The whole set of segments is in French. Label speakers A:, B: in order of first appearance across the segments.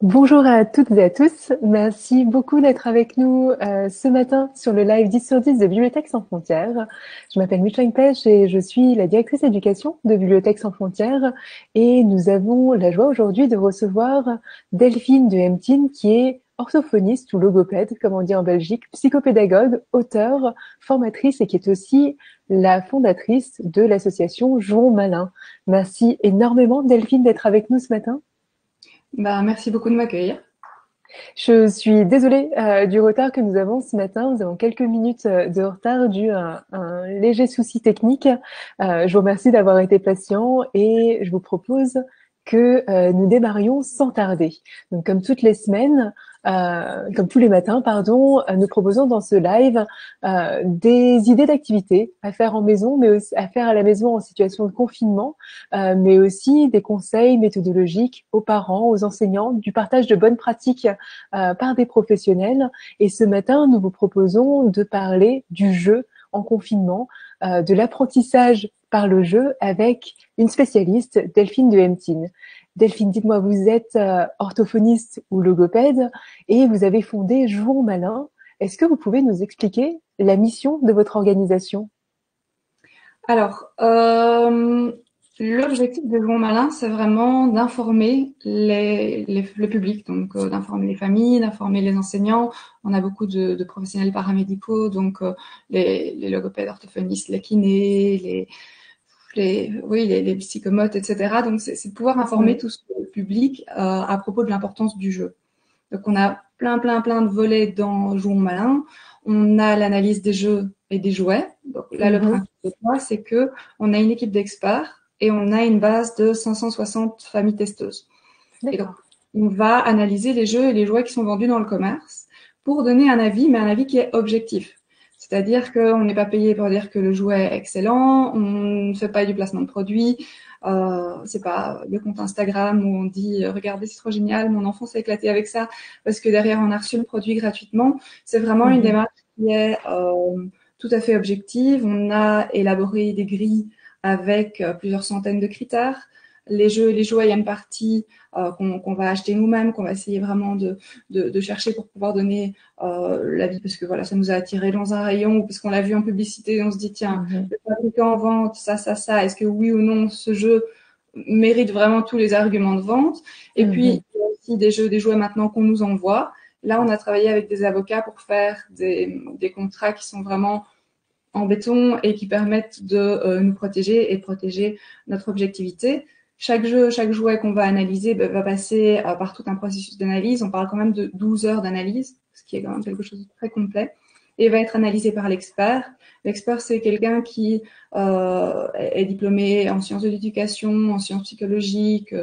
A: Bonjour à toutes et à tous. Merci beaucoup d'être avec nous ce matin sur le live 10 sur 10 de Bibliothèques sans frontières. Je m'appelle Micheline Pêche et je suis la directrice éducation de Bibliothèques sans frontières. Et nous avons la joie aujourd'hui de recevoir Delphine de Hemtine, qui est orthophoniste ou logopède, comme on dit en Belgique, psychopédagogue, auteure, formatrice et qui est aussi la fondatrice de l'association Jouons Malin. Merci énormément Delphine d'être avec nous ce matin.
B: Merci beaucoup de m'accueillir.
A: Je suis désolée du retard que nous avons ce matin. Nous avons quelques minutes de retard dû à un léger souci technique. Je vous remercie d'avoir été patient et je vous propose que nous démarrions sans tarder. Donc, comme toutes les semaines, comme tous les matins, pardon, nous proposons dans ce live des idées d'activités à faire en maison, mais aussi à faire à la maison en situation de confinement, mais aussi des conseils méthodologiques aux parents, aux enseignants, du partage de bonnes pratiques par des professionnels. Et ce matin, nous vous proposons de parler du jeu en confinement, de l'apprentissage par le jeu avec une spécialiste, Delphine de Hemtine. Delphine, dites-moi, vous êtes orthophoniste ou logopède et vous avez fondé Jouons Malin. Est-ce que vous pouvez nous expliquer la mission de votre organisation?
B: Alors, l'objectif de Jouons Malin, c'est vraiment d'informer le public, donc d'informer les familles, d'informer les enseignants. On a beaucoup de professionnels paramédicaux, donc les logopèdes, orthophonistes, les kinés, les psychomotes, etc. Donc, c'est de pouvoir informer
A: Oui.
B: tout ce public à propos de l'importance du jeu. Donc, on a plein de volets dans Jouons Malin. On a l'analyse des jeux et des jouets. Donc là, le
A: Mhm.
B: principe de base, c'est que on a une équipe d'experts et on a une base de 560 familles testeuses. Et donc,
A: D'accord.
B: on va analyser les jeux et les jouets qui sont vendus dans le commerce pour donner un avis, mais un avis qui est objectif. C'est-à-dire qu'on n'est pas payé pour dire que le jouet est excellent, on ne fait pas du placement de produit, c'est pas le compte Instagram où on dit regardez c'est trop génial, mon enfant s'est éclaté avec ça parce que derrière on a reçu le produit gratuitement. C'est vraiment une
A: Mhm.
B: démarche qui est tout à fait objective. On a élaboré des grilles avec plusieurs centaines de critères. Les jeux et les jouets, il y a une partie qu'on va acheter nous-mêmes, qu'on va essayer vraiment de chercher pour pouvoir donner l'avis, parce que voilà, ça nous a attiré dans un rayon ou parce qu'on l'a vu en publicité et on se dit tiens,
A: Mhm.
B: le fabricant en vente ça, est-ce que oui ou non ce jeu mérite vraiment tous les arguments de vente? Et
A: Mhm.
B: puis il y a aussi des jouets maintenant qu'on nous envoie. Là, on a travaillé avec des avocats pour faire des contrats qui sont vraiment en béton et qui permettent de nous protéger et de protéger notre objectivité. Chaque jeu, chaque jouet qu'on va analyser va passer par tout un processus d'analyse. On parle quand même de 12 heures d'analyse, ce qui est quand même quelque chose de très complet, et va être analysé par l'expert. L'expert, c'est quelqu'un qui est diplômé en sciences de l'éducation, en sciences psychologiques,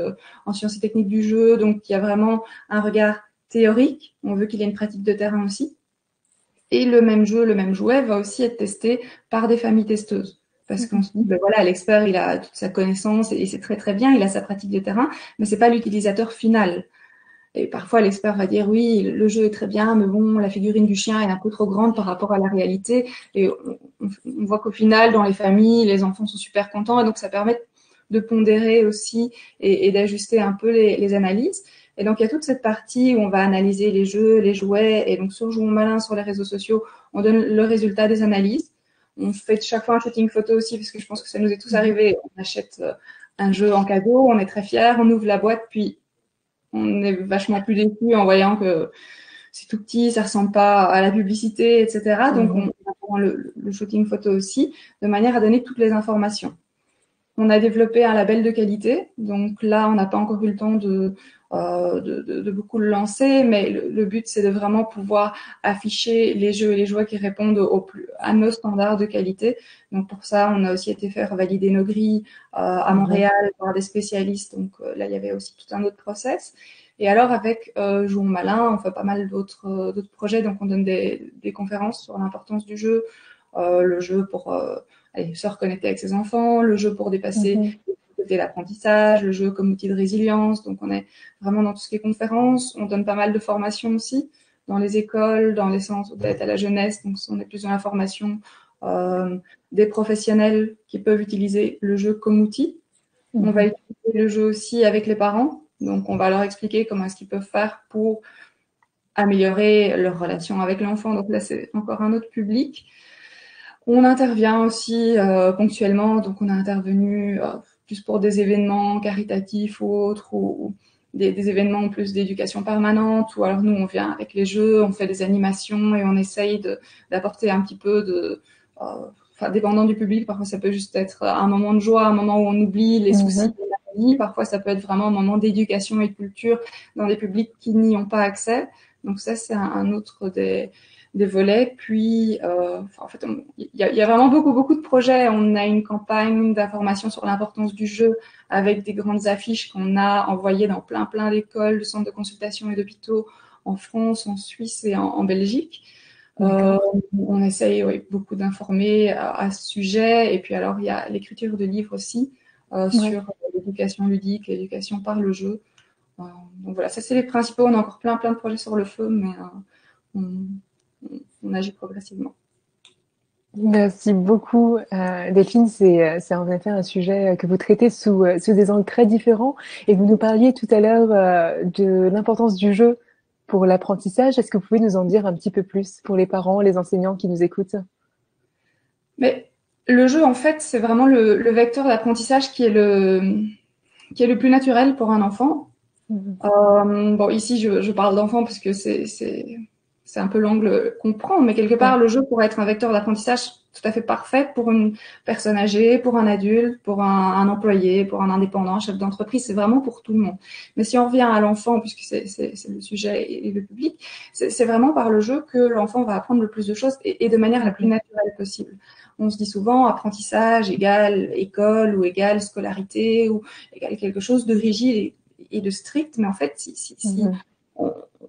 B: en sciences et techniques du jeu, donc qui a vraiment un regard théorique. On veut qu'il ait une pratique de terrain aussi. Et le même jeu, le même jouet va aussi être testé par des familles testeuses. Parce qu'on se dit, ben voilà, l'expert, il a toute sa connaissance et c'est très très bien, il a sa pratique de terrain, mais c'est pas l'utilisateur final. Et parfois, l'expert va dire, oui, le jeu est très bien, mais bon, la figurine du chien est un peu trop grande par rapport à la réalité. Et on voit qu'au final, dans les familles, les enfants sont super contents et donc ça permet de pondérer aussi et d'ajuster un peu les analyses. Et donc, il y a toute cette partie où on va analyser les jeux, les jouets. Et donc, sur Jouons Malin, sur les réseaux sociaux, on donne le résultat des analyses. On fait chaque fois un shooting photo aussi, parce que je pense que ça nous est tous
A: Mhm.
B: arrivé. On achète un jeu en cadeau, on est très fiers, on ouvre la boîte, puis on est vachement plus déçu en voyant que c'est tout petit, ça ressemble pas à la publicité, etc. Donc,
A: Mhm.
B: on prend le shooting photo aussi, de manière à donner toutes les informations. On a développé un label de qualité. Donc là, on n'a pas encore eu le temps de beaucoup le lancer, mais le but, c'est de vraiment pouvoir afficher les jeux et les jouets qui répondent à nos standards de qualité. Donc pour ça, on a aussi été faire valider nos grilles à
A: Mhm.
B: Montréal par des spécialistes. Donc là, il y avait aussi tout un autre process. Et alors, avec Jouons Malin, on fait pas mal d'autres projets. Donc, on donne des conférences sur l'importance du jeu, le jeu pour se reconnecter avec ses enfants, le jeu pour dépasser
A: Mhm.
B: l'apprentissage, le jeu comme outil de résilience. Donc, on est vraiment dans tout ce qui est conférences. On donne pas mal de formations aussi dans les écoles, dans les centres d'aide à la jeunesse. Donc, on est plus dans la formation euh, des professionnels qui peuvent utiliser le jeu comme outil. On va
A: Mhm.
B: utiliser le jeu aussi avec les parents Donc, on va leur expliquer comment est-ce qu'ils peuvent faire pour améliorer leur relation avec l'enfant. Donc là, c'est encore un autre public. On intervient aussi ponctuellement, donc on a intervenu plus pour des événements caritatifs ou autres, ou des événements en plus d'éducation permanente, ou alors nous, on vient avec les jeux, on fait des animations et on essaye d'apporter un petit peu de... Enfin, dépendant du public, parfois ça peut juste être un moment de joie, un moment où on oublie les soucis de la vie, parfois ça peut être vraiment un moment d'éducation et de culture dans des publics qui n'y ont pas accès. Donc ça, c'est un autre des volets. Puis, en fait, il y a vraiment beaucoup de projets. On a une campagne d'information sur l'importance du jeu avec des grandes affiches qu'on a envoyées dans plein d'écoles, de centres de consultation et d'hôpitaux en France, en Suisse et en Belgique. On essaye beaucoup d'informer à ce sujet. Et puis alors, il y a l'écriture de livres aussi sur l'éducation ludique, l'éducation par le jeu. Donc voilà, ça c'est les principaux. On a encore plein de projets sur le feu, mais on agit progressivement.
A: Merci beaucoup, Delphine. C'est en effet un sujet que vous traitez sous des angles très différents. Et vous nous parliez tout à l'heure de l'importance du jeu pour l'apprentissage. Est-ce que vous pouvez nous en dire un petit peu plus pour les parents, les enseignants qui nous écoutent?
B: Mais le jeu, en fait, c'est vraiment le vecteur d'apprentissage qui est le plus naturel pour un enfant. Bon, ici, je parle d'enfant parce que c'est un peu l'angle qu'on prend, mais quelque part, le jeu pourrait être un vecteur d'apprentissage tout à fait parfait pour une personne âgée, pour un adulte, pour un employé, pour un indépendant, chef d'entreprise. C'est vraiment pour tout le monde. Mais si on revient à l'enfant, puisque c'est le sujet et le public, c'est vraiment par le jeu que l'enfant va apprendre le plus de choses et de manière la plus naturelle possible. On se dit souvent apprentissage égale école ou égale scolarité ou égale quelque chose de rigide et de strict, mais en fait, si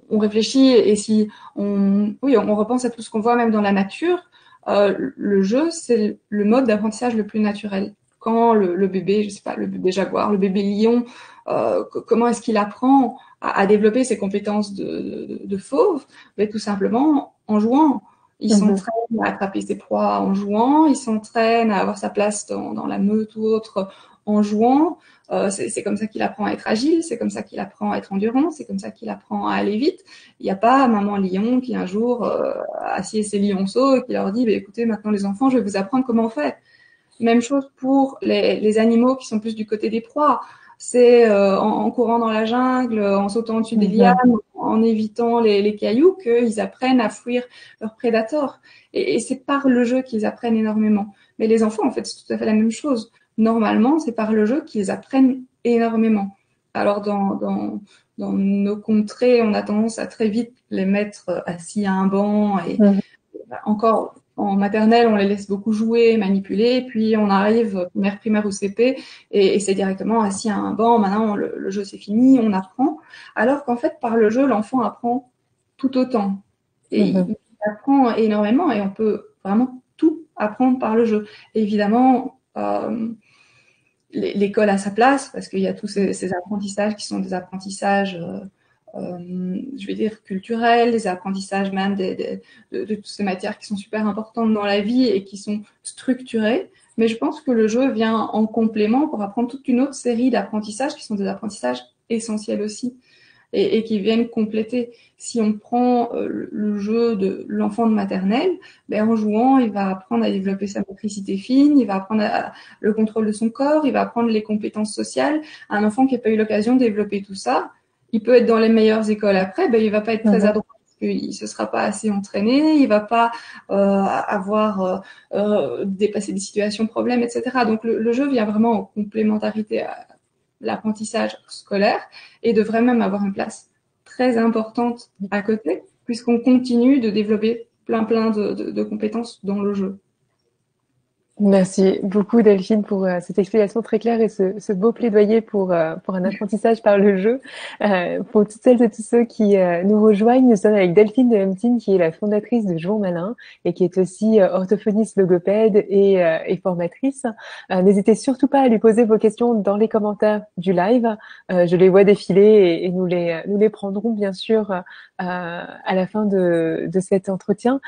B: on réfléchit et si on repense à tout ce qu'on voit même dans la nature, le jeu, c'est le mode d'apprentissage le plus naturel. Quand le bébé, je sais pas, le bébé jaguar, le bébé lion, comment est-ce qu'il apprend à développer ses compétences de fauve? Mais tout simplement en jouant. Il s'entraîne à attraper ses proies en jouant, il s'entraîne à avoir sa place dans la meute ou autre en jouant. C'est comme ça qu'il apprend à être agile, c'est comme ça qu'il apprend à être endurant, c'est comme ça qu'il apprend à aller vite. Il n'y a pas maman lion qui un jour assied ses lionceaux et qui leur dit écoutez, maintenant les enfants, je vais vous apprendre comment on fait. Même chose pour les animaux qui sont plus du côté des proies. C'est en courant dans la jungle, en sautant au-dessus des lianes, en évitant les cailloux qu'ils apprennent à fuir leurs prédateurs. Et c'est par le jeu qu'ils apprennent énormément. Mais les enfants, en fait, c'est tout à fait la même chose. Normalement, c'est par le jeu qu'ils apprennent énormément. Alors, dans nos contrées, on a tendance à très vite les mettre assis à un banc et encore en maternelle, on les laisse beaucoup jouer, manipuler, puis on arrive primaire ou CP et c'est directement assis à un banc. Maintenant, le jeu c'est fini, on apprend. Alors qu'en fait, par le jeu, l'enfant apprend tout autant et il apprend énormément et on peut vraiment tout apprendre par le jeu. Et évidemment, l'école a sa place parce qu'il y a tous ces apprentissages qui sont des apprentissages je vais dire culturels, des apprentissages même de toutes ces matières qui sont super importantes dans la vie et qui sont structurées. Mais je pense que le jeu vient en complément pour apprendre toute une autre série d'apprentissages qui sont des apprentissages essentiels aussi et qui viennent compléter. Si on prend le jeu de l'enfant de maternelle, ben en jouant, il va apprendre à développer sa motricité fine, il va apprendre le contrôle de son corps, il va apprendre les compétences sociales. Un enfant qui n'a pas eu l'occasion de développer tout ça, il peut être dans les meilleures écoles après, ben il va pas être très adroit parce qu'il se sera pas assez entraîné, il va pas avoir dépassé des situations problèmes, etc. Donc le jeu vient vraiment en complémentarité à l'apprentissage scolaire et devrait même avoir une place très importante à côté puisqu'on continue de développer plein de compétences dans le jeu.
A: Merci beaucoup Delphine pour cette explication très claire et ce beau plaidoyer pour un apprentissage par le jeu. Pour toutes celles et tous ceux qui nous rejoignent, nous sommes avec Delphine de Hemtine qui est la fondatrice de Jouons Malin et qui est aussi orthophoniste logopède et formatrice. N'hésitez surtout pas à lui poser vos questions dans les commentaires du live. Je les vois défiler et nous les prendrons bien sûr à la fin de cet entretien.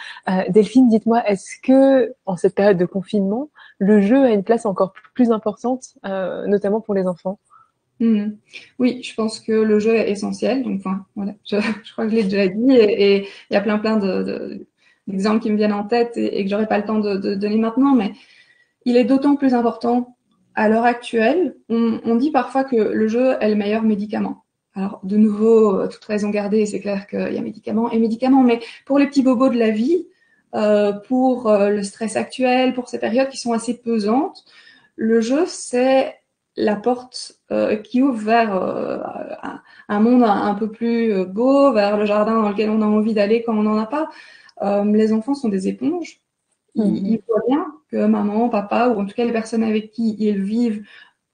A: Delphine, dites-moi, est-ce que en cette période de confinement, le jeu a une place encore plus importante, notamment pour les enfants?
B: Mhm. Oui, je pense que le jeu est essentiel. Donc, enfin, voilà, je crois que je l'ai déjà dit. Et il y a plein d'exemples qui me viennent en tête et que j'aurais pas le temps de donner maintenant. Mais il est d'autant plus important à l'heure actuelle. On dit parfois que le jeu est le meilleur médicament. Alors, de nouveau, toute raison gardée, c'est clair qu'il y a médicaments et médicaments. Mais pour les petits bobos de la vie, pour le stress actuel, pour ces périodes qui sont assez pesantes, le jeu, c'est la porte qui ouvre vers un monde un peu plus beau, vers le jardin dans lequel on a envie d'aller quand on n'en a pas. Les enfants sont des éponges. Ils voient bien que maman, papa, ou en tout cas les personnes avec qui ils vivent,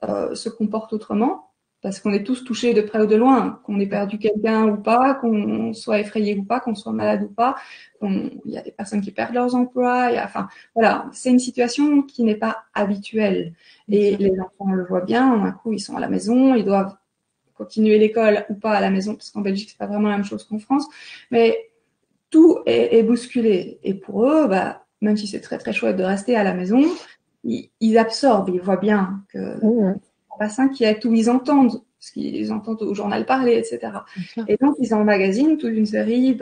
B: se comportent autrement, parce qu'on est tous touchés de près ou de loin, qu'on ait perdu quelqu'un ou pas, qu'on soit effrayé ou pas, qu'on soit malade ou pas. Il y a des personnes qui perdent leurs emplois. Enfin, voilà, c'est une situation qui n'est pas habituelle. Et les enfants le voient bien. D'un coup, ils sont à la maison, ils doivent continuer l'école ou pas à la maison, parce qu'en Belgique, c'est pas vraiment la même chose qu'en France. Mais tout est bousculé. Et pour eux, bah, même si c'est très très chouette de rester à la maison, ils absorbent, ils voient bien que pas s'inquiètent ou ils entendent ce qu'ils entendent au journal parler, etc. Et donc ils emmagasinent toute une série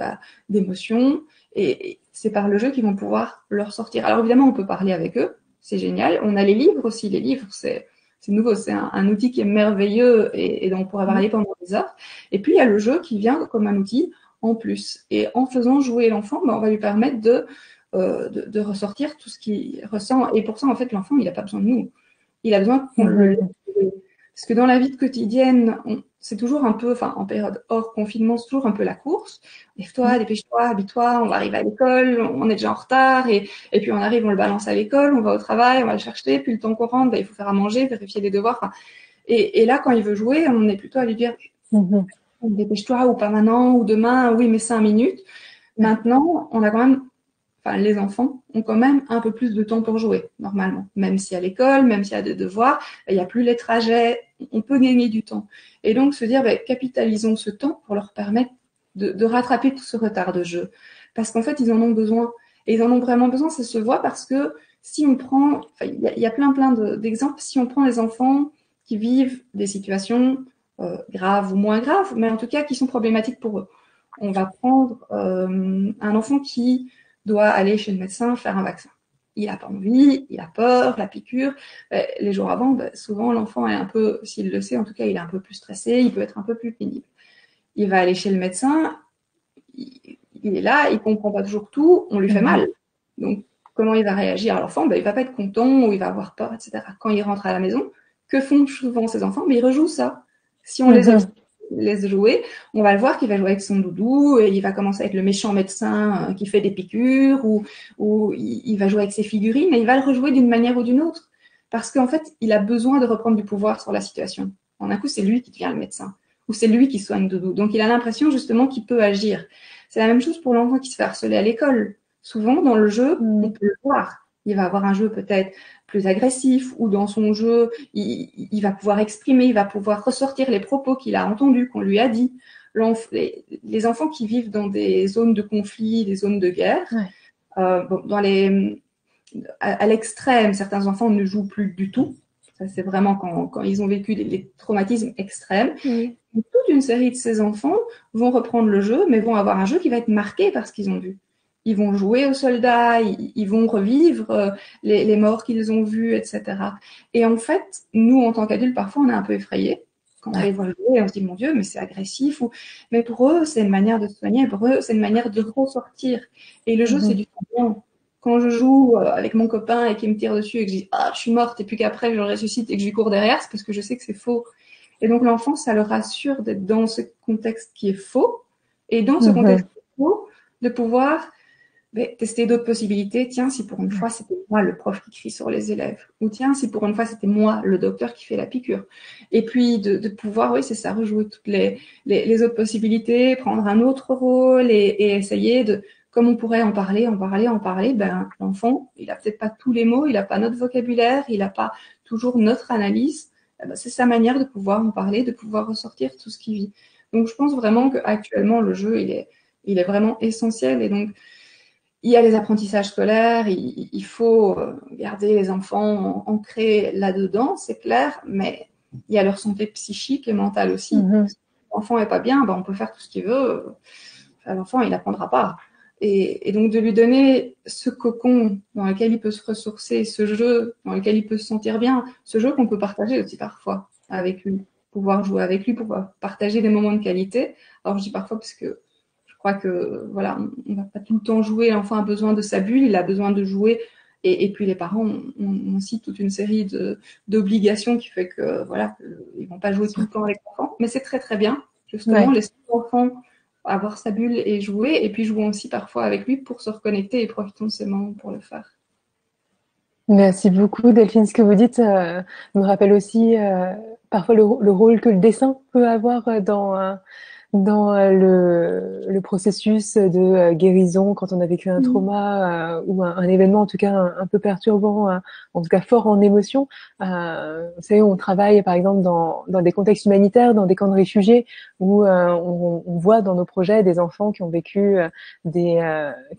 B: d'émotions et c'est par le jeu qu'ils vont pouvoir leur sortir. Alors évidemment, on peut parler avec eux, c'est génial. On a les livres aussi, les livres, c'est nouveau, c'est un outil qui est merveilleux et dont on pourrait parler pendant des heures. Et puis il y a le jeu qui vient comme un outil en plus. Et en faisant jouer l'enfant, ben, on va lui permettre de ressortir tout ce qu'il ressent. Et pour ça, en fait, l'enfant, il n'a pas besoin de nous. Il a besoin qu'on le laisse jouer. Parce que dans la vie quotidienne, c'est toujours un peu, enfin, en période hors confinement, c'est toujours un peu la course. Lève-toi, dépêche-toi, habille-toi, on va arriver à l'école, on est déjà en retard, et puis on arrive, on le balance à l'école, on va au travail, on va le chercher, puis le temps qu'on rentre, ben, il faut faire à manger, vérifier les devoirs. Enfin, et là, quand il veut jouer, on est plutôt à lui dire, dépêche-toi, ou pas maintenant, ou demain, oui, mais 5 minutes. Maintenant, on a quand même, enfin, les enfants ont quand même un peu plus de temps pour jouer, normalement. Même si à l'école, même s'il y a des devoirs, il n'y a plus les trajets, on peut gagner du temps. Et donc, se dire, capitalisons ce temps pour leur permettre de rattraper tout ce retard de jeu. Parce qu'en fait, ils en ont besoin. Et ils en ont vraiment besoin, ça se voit parce que si on prend, enfin, il y a plein d'exemples, si on prend les enfants qui vivent des situations graves ou moins graves, mais en tout cas qui sont problématiques pour eux. On va prendre un enfant qui doit aller chez le médecin faire un vaccin. Il n'a pas envie, il a peur, la piqûre. Les jours avant, souvent l'enfant est un peu, s'il le sait, en tout cas, il est un peu plus stressé, il peut être un peu plus pénible. Il va aller chez le médecin, il est là, il comprend pas toujours tout, on lui fait mal. Donc, comment il va réagir l'enfant? Il va pas être content ou il va avoir peur, etc. Quand il rentre à la maison, que font souvent ces enfants? Ils rejouent ça. Si on les laisse jouer, on va le voir qu'il va jouer avec son doudou et il va commencer à être le méchant médecin qui fait des piqûres ou il va jouer avec ses figurines et il va le rejouer d'une manière ou d'une autre. Parce qu'en fait, il a besoin de reprendre du pouvoir sur la situation. En un coup, c'est lui qui devient le médecin ou c'est lui qui soigne doudou. Donc, il a l'impression justement qu'il peut agir. C'est la même chose pour l'enfant qui se fait harceler à l'école. Souvent, dans le jeu, on peut le voir. Il va avoir un jeu peut-être plus agressif ou dans son jeu, il va pouvoir exprimer, il va pouvoir ressortir les propos qu'il a entendus, qu'on lui a dit. Les enfants qui vivent dans des zones de conflit, des zones de guerre, à l'extrême, certains enfants ne jouent plus du tout. Ça, c'est vraiment quand ils ont vécu les traumatismes extrêmes. Toute une série de ces enfants vont reprendre le jeu, mais vont avoir un jeu qui va être marqué par ce qu'ils ont vu. Ils vont jouer aux soldats, ils vont revivre les morts qu'ils ont vus, etc. Et en fait, nous, en tant qu'adultes, parfois, on est un peu effrayés quand on les voit jouer et on se dit, mon Dieu, mais c'est agressif. Mais pour eux, c'est une manière de se soigner. Pour eux, c'est une manière de ressortir. Et le jeu, c'est du semblant. Quand je joue avec mon copain et qu'il me tire dessus et que je dis, ah, je suis morte, et puis qu'après, je ressuscite et que je lui cours derrière, c'est parce que je sais que c'est faux. Et donc, l'enfant, ça le rassure d'être dans ce contexte qui est faux. Et dans ce contexte qui est faux, de pouvoir tester d'autres possibilités. Tiens, si pour une fois, c'était moi le prof qui crie sur les élèves. Ou tiens, si pour une fois, c'était moi le docteur qui fait la piqûre. Et puis, de pouvoir, oui, c'est ça, rejouer toutes les autres possibilités, prendre un autre rôle et essayer de, comme on pourrait en parler, l'enfant, il a peut-être pas tous les mots, il a pas notre vocabulaire, il a pas toujours notre analyse. C'est sa manière de pouvoir en parler, de pouvoir ressortir tout ce qu'il vit. Donc, je pense vraiment qu'actuellement, le jeu, il est vraiment essentiel. Et donc, il y a les apprentissages scolaires, il faut garder les enfants ancrés là-dedans, c'est clair, mais il y a leur santé psychique et mentale aussi.
A: Mhm.
B: Si l'enfant est pas bien, ben, on peut faire tout ce qu'il veut. L'enfant, il n'apprendra pas. Et donc, de lui donner ce cocon dans lequel il peut se ressourcer, ce jeu dans lequel il peut se sentir bien, ce jeu qu'on peut partager aussi parfois avec lui, pouvoir jouer avec lui, pouvoir partager des moments de qualité. Alors, je dis parfois parce que je crois que, voilà, on va pas tout le temps jouer. L'enfant a besoin de sa bulle, il a besoin de jouer. Et puis, les parents ont aussi toute une série d'obligations qui fait que, voilà, ils vont pas jouer tout le temps avec l'enfant. Mais c'est très, très bien, justement,
A: Ouais.
B: laisser l'enfant avoir sa bulle et jouer, et puis jouons aussi parfois avec lui pour se reconnecter et profitons de ces moments pour le faire.
A: Merci beaucoup, Delphine. Ce que vous dites me rappelle aussi parfois le rôle que le dessin peut avoir dans le processus de guérison quand on a vécu un trauma ou un événement en tout cas un peu perturbant, en tout cas fort en émotion. Vous savez, on travaille par exemple dans des contextes humanitaires, dans des camps de réfugiés où on voit dans nos projets des enfants qui ont vécu qui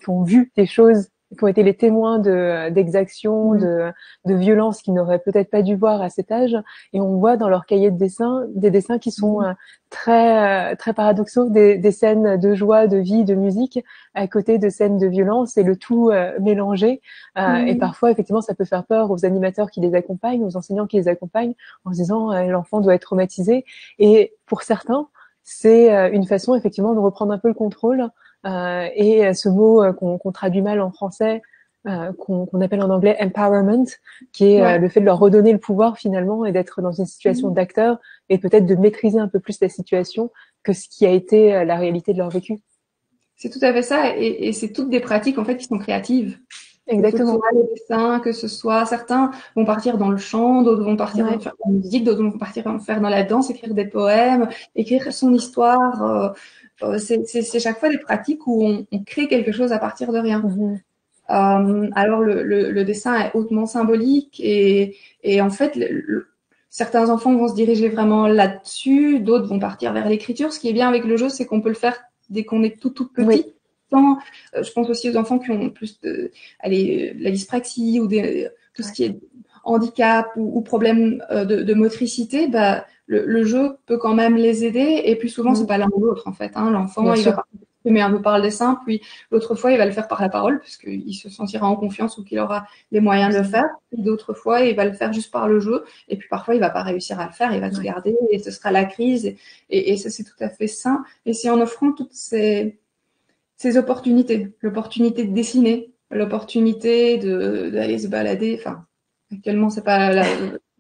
A: ont vu des choses, qui ont été les témoins d'exactions, de violences qu'ils n'auraient peut-être pas dû voir à cet âge, et on voit dans leur cahier de dessin des dessins qui sont très paradoxaux, des scènes de joie, de vie, de musique, à côté de scènes de violence, et le tout mélangé. Et parfois, effectivement, ça peut faire peur aux animateurs qui les accompagnent, aux enseignants qui les accompagnent, en se disant l'enfant doit être traumatisé. Et pour certains, c'est une façon effectivement de reprendre un peu le contrôle. Et ce mot qu'on traduit mal en français, qu'on appelle en anglais empowerment, qui est le fait de leur redonner le pouvoir finalement et d'être dans une situation d'acteur et peut-être de maîtriser un peu plus la situation que ce qui a été la réalité de leur vécu.
B: C'est tout à fait ça, et c'est toutes des pratiques en fait qui sont créatives. Que ce
A: Exactement.
B: soit les dessins, que ce soit certains vont partir dans le chant, d'autres vont partir en faire de la musique, d'autres vont partir en faire dans la danse, écrire des poèmes, écrire son histoire. C'est chaque fois des pratiques où on crée quelque chose à partir de rien. Alors le dessin est hautement symbolique, et en fait certains enfants vont se diriger vraiment là-dessus, d'autres vont partir vers l'écriture. Ce qui est bien avec le jeu, c'est qu'on peut le faire dès qu'on est tout petit.
A: Oui.
B: Je pense aussi aux enfants qui ont plus la dyspraxie ou tout ce qui est handicap ou problème de motricité. Bah, le jeu peut quand même les aider, et plus souvent c'est pas l'un ou l'autre en fait. L'enfant il va s'exprimer un peu par le dessin, puis l'autre fois il va le faire par la parole puisqu'il se sentira en confiance ou qu'il aura les moyens de le faire. Puis d'autres fois il va le faire juste par le jeu, et puis parfois il va pas réussir à le faire, il va se garder et ce sera la crise, et ça c'est tout à fait sain. Et c'est en offrant toutes ces opportunités, l'opportunité de dessiner, l'opportunité d'aller se balader. Enfin, actuellement, c'est pas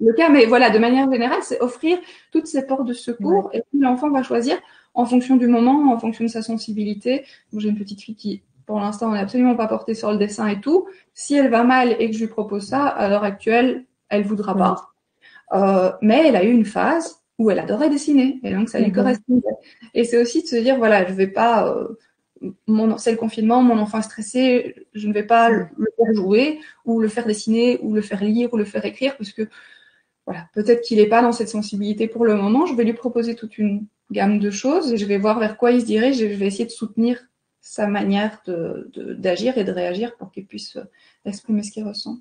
B: le cas, mais voilà, de manière générale, c'est offrir toutes ces portes de secours, et puis l'enfant va choisir en fonction du moment, en fonction de sa sensibilité. J'ai une petite fille qui, pour l'instant, n'est absolument pas portée sur le dessin et tout. Si elle va mal et que je lui propose ça, à l'heure actuelle, elle voudra pas. Mais elle a eu une phase où elle adorait dessiner, et donc ça lui correspondait. Et c'est aussi de se dire, voilà, je vais pas c'est le confinement, mon enfant est stressé, je ne vais pas le faire jouer, ou le faire dessiner, ou le faire lire, ou le faire écrire, parce que voilà, peut-être qu'il n'est pas dans cette sensibilité pour le moment. Je vais lui proposer toute une gamme de choses, et je vais voir vers quoi il se dirige, et je vais essayer de soutenir sa manière d'agir et de réagir pour qu'il puisse exprimer ce qu'il ressent.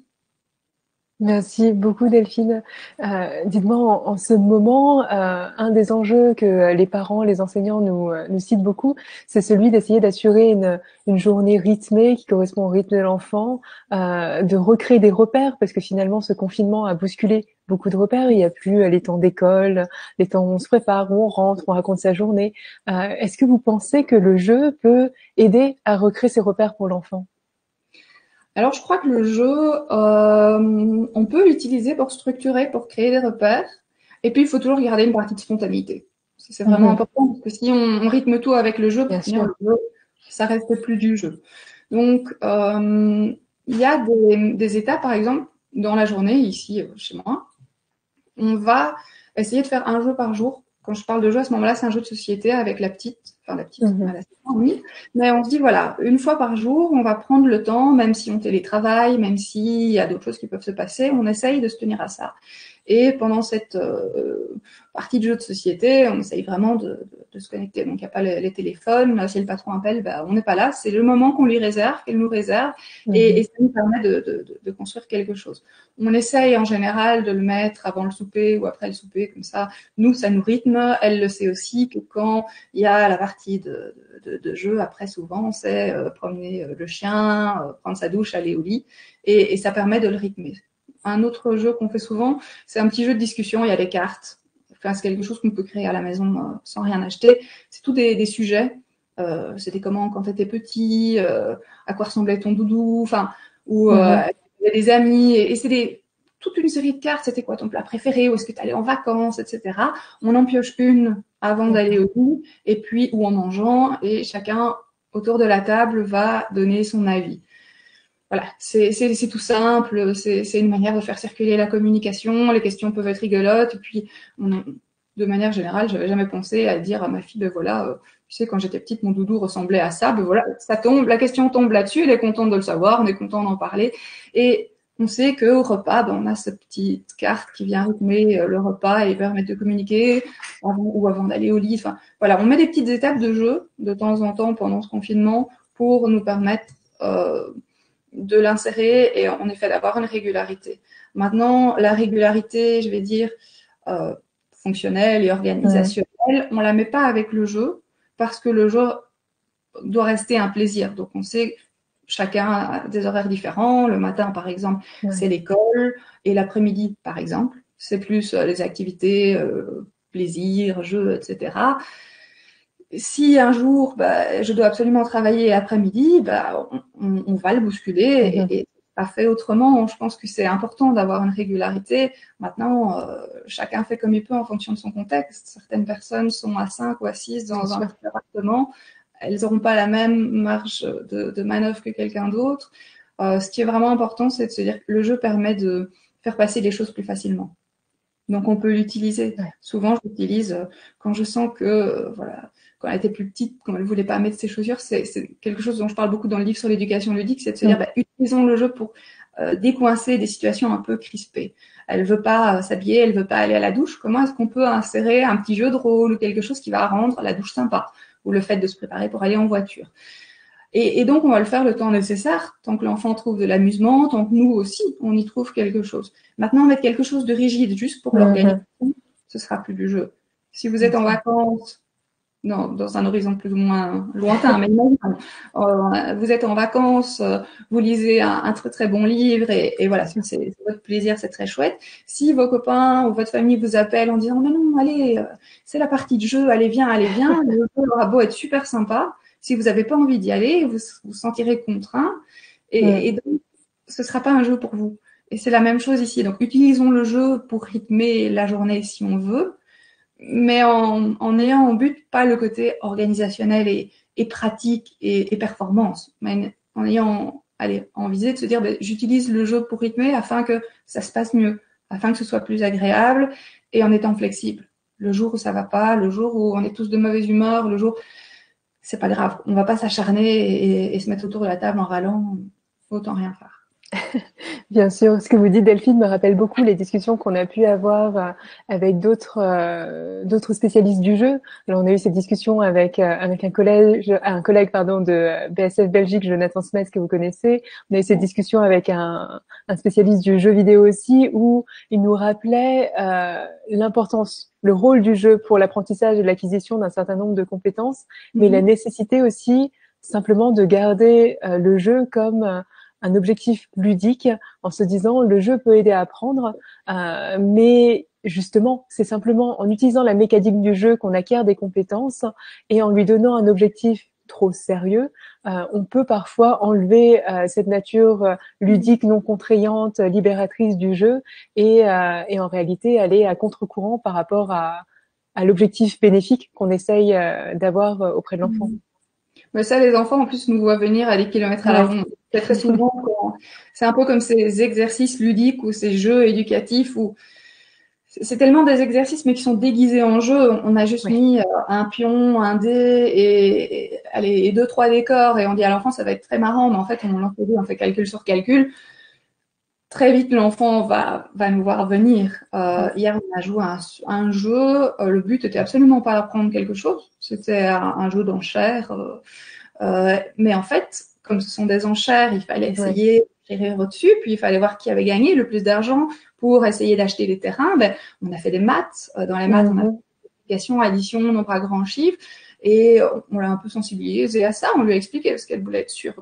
A: Merci beaucoup Delphine. Dites-moi, en ce moment, un des enjeux que les parents, les enseignants nous citent beaucoup, c'est celui d'essayer d'assurer une journée rythmée qui correspond au rythme de l'enfant, de recréer des repères, parce que finalement ce confinement a bousculé beaucoup de repères. Il n'y a plus les temps d'école, les temps où on se prépare, où on rentre, on raconte sa journée. Est-ce que vous pensez que le jeu peut aider à recréer ces repères pour l'enfant ?
B: Alors, je crois que le jeu, on peut l'utiliser pour structurer, pour créer des repères. Et puis, il faut toujours garder une partie de spontanéité. C'est vraiment important, parce que si on rythme tout avec le jeu, pour finir le jeu, ça reste plus du jeu. Donc, il y a des étapes, par exemple, dans la journée, ici, chez moi. On va essayer de faire un jeu par jour. Quand je parle de jeu, à ce moment-là, c'est un jeu de société avec la petite, elle a 7 ans, oui. Mais on se dit, voilà, une fois par jour, on va prendre le temps, même si on télétravaille, même s'il y a d'autres choses qui peuvent se passer, on essaye de se tenir à ça. Et pendant cette partie de jeu de société, on essaye vraiment de se connecter. Donc, il n'y a pas les téléphones. Si le patron appelle, on n'est pas là. C'est le moment qu'on lui réserve, qu'elle nous réserve. Et ça nous permet de construire quelque chose. On essaye en général de le mettre avant le souper ou après le souper, comme ça. Nous, ça nous rythme. Elle le sait aussi que quand il y a la partie de jeu, après souvent, c'est promener le chien, prendre sa douche, aller au lit. Et ça permet de le rythmer. Un autre jeu qu'on fait souvent, c'est un petit jeu de discussion. Il y a des cartes. Enfin, c'est quelque chose qu'on peut créer à la maison sans rien acheter. C'est tout des sujets. C'était comment quand tu étais petit, à quoi ressemblait ton doudou, enfin, ou des amis. Et c'est toute une série de cartes. C'était quoi ton plat préféré? Où est-ce que tu allais en vacances, etc. On en pioche une avant d'aller au lit, et puis ou en mangeant, et chacun autour de la table va donner son avis. Voilà, c'est tout simple, c'est une manière de faire circuler la communication, les questions peuvent être rigolotes, et puis de manière générale, j'avais jamais pensé à dire à ma fille, voilà, tu sais, quand j'étais petite, mon doudou ressemblait à ça, voilà, ça tombe, la question tombe là-dessus, elle est contente de le savoir, on est content d'en parler, et on sait qu'au repas, on a cette petite carte qui vient rythmer le repas et permettre de communiquer avant d'aller au lit, enfin, voilà, on met des petites étapes de jeu de temps en temps pendant ce confinement pour nous permettre de l'insérer et en effet d'avoir une régularité. Maintenant, la régularité, je vais dire, fonctionnelle et organisationnelle, on la met pas avec le jeu parce que le jeu doit rester un plaisir. Donc on sait chacun a des horaires différents. Le matin, par exemple, c'est l'école et l'après-midi, par exemple, c'est plus les activités, plaisir, jeu, etc. Si un jour, je dois absolument travailler après-midi, on va le bousculer et pas fait autrement. Je pense que c'est important d'avoir une régularité. Maintenant, chacun fait comme il peut en fonction de son contexte. Certaines personnes sont à 5 ou à 6 dans un petit appartement. Elles n'auront pas la même marge de manœuvre que quelqu'un d'autre. Ce qui est vraiment important, c'est de se dire que le jeu permet de faire passer les choses plus facilement. Donc, on peut l'utiliser. Souvent, je l'utilise quand je sens que, voilà, quand elle était plus petite, quand elle voulait pas mettre ses chaussures, c'est quelque chose dont je parle beaucoup dans le livre sur l'éducation ludique, c'est de se dire, utilisons le jeu pour décoincer des situations un peu crispées. Elle veut pas s'habiller, elle veut pas aller à la douche. Comment est-ce qu'on peut insérer un petit jeu de rôle ou quelque chose qui va rendre la douche sympa, ou le fait de se préparer pour aller en voiture? Et donc, on va le faire le temps nécessaire, tant que l'enfant trouve de l'amusement, tant que nous aussi, on y trouve quelque chose. Maintenant, mettre quelque chose de rigide juste pour l'organisation, ce sera plus du jeu. Si vous êtes en vacances, dans un horizon plus ou moins lointain, mais vous êtes en vacances, vous lisez un très très bon livre et voilà, c'est votre plaisir, c'est très chouette. Si vos copains ou votre famille vous appellent en disant non, allez, c'est la partie de jeu, allez viens, le jeu aura beau être super sympa, si vous n'avez pas envie d'y aller, vous vous sentirez contraint et donc ce sera pas un jeu pour vous. Et c'est la même chose ici. Donc utilisons le jeu pour rythmer la journée si on veut, mais en ayant en but pas le côté organisationnel et pratique et performance, mais en ayant en visée de se dire j'utilise le jeu pour rythmer afin que ça se passe mieux, afin que ce soit plus agréable et en étant flexible. Le jour où ça va pas, le jour où on est tous de mauvaise humeur, le jour, c'est pas grave, on va pas s'acharner et se mettre autour de la table en râlant, autant rien faire.
A: Bien sûr, ce que vous dites, Delphine, me rappelle beaucoup les discussions qu'on a pu avoir avec d'autres spécialistes du jeu. Alors, on a eu cette discussion avec un collègue pardon de BSF Belgique, Jonathan Smith, que vous connaissez. On a eu cette discussion avec un spécialiste du jeu vidéo aussi, où il nous rappelait l'importance, le rôle du jeu pour l'apprentissage et l'acquisition d'un certain nombre de compétences, mais la nécessité aussi simplement de garder le jeu comme un objectif ludique en se disant le jeu peut aider à apprendre, mais justement, c'est simplement en utilisant la mécanique du jeu qu'on acquiert des compétences et en lui donnant un objectif trop sérieux, on peut parfois enlever cette nature ludique, non contraignante, libératrice du jeu et en réalité aller à contre-courant par rapport à l'objectif bénéfique qu'on essaye d'avoir auprès de l'enfant.
B: Mais ça, les enfants, en plus, nous voient venir à des kilomètres à la ronde. Très souvent, c'est un peu comme ces exercices ludiques ou ces jeux éducatifs où c'est tellement des exercices, mais qui sont déguisés en jeu. On a juste mis un pion, un dé et 2, 3 décors et on dit à l'enfant, ça va être très marrant, mais en fait, on lance les dés, on fait calcul sur calcul. très vite, l'enfant va nous voir venir. Hier, on a joué à un jeu. Le but était absolument pas d'apprendre quelque chose. C'était un jeu d'enchères. Mais en fait, comme ce sont des enchères, il fallait essayer de gérer au-dessus, puis il fallait voir qui avait gagné le plus d'argent pour essayer d'acheter les terrains. Ben, on a fait des maths. Dans les maths, on a fait multiplication, addition, nombre à grands chiffres. Et on l'a un peu sensibilisée à ça, on lui a expliqué parce qu'elle voulait être sûre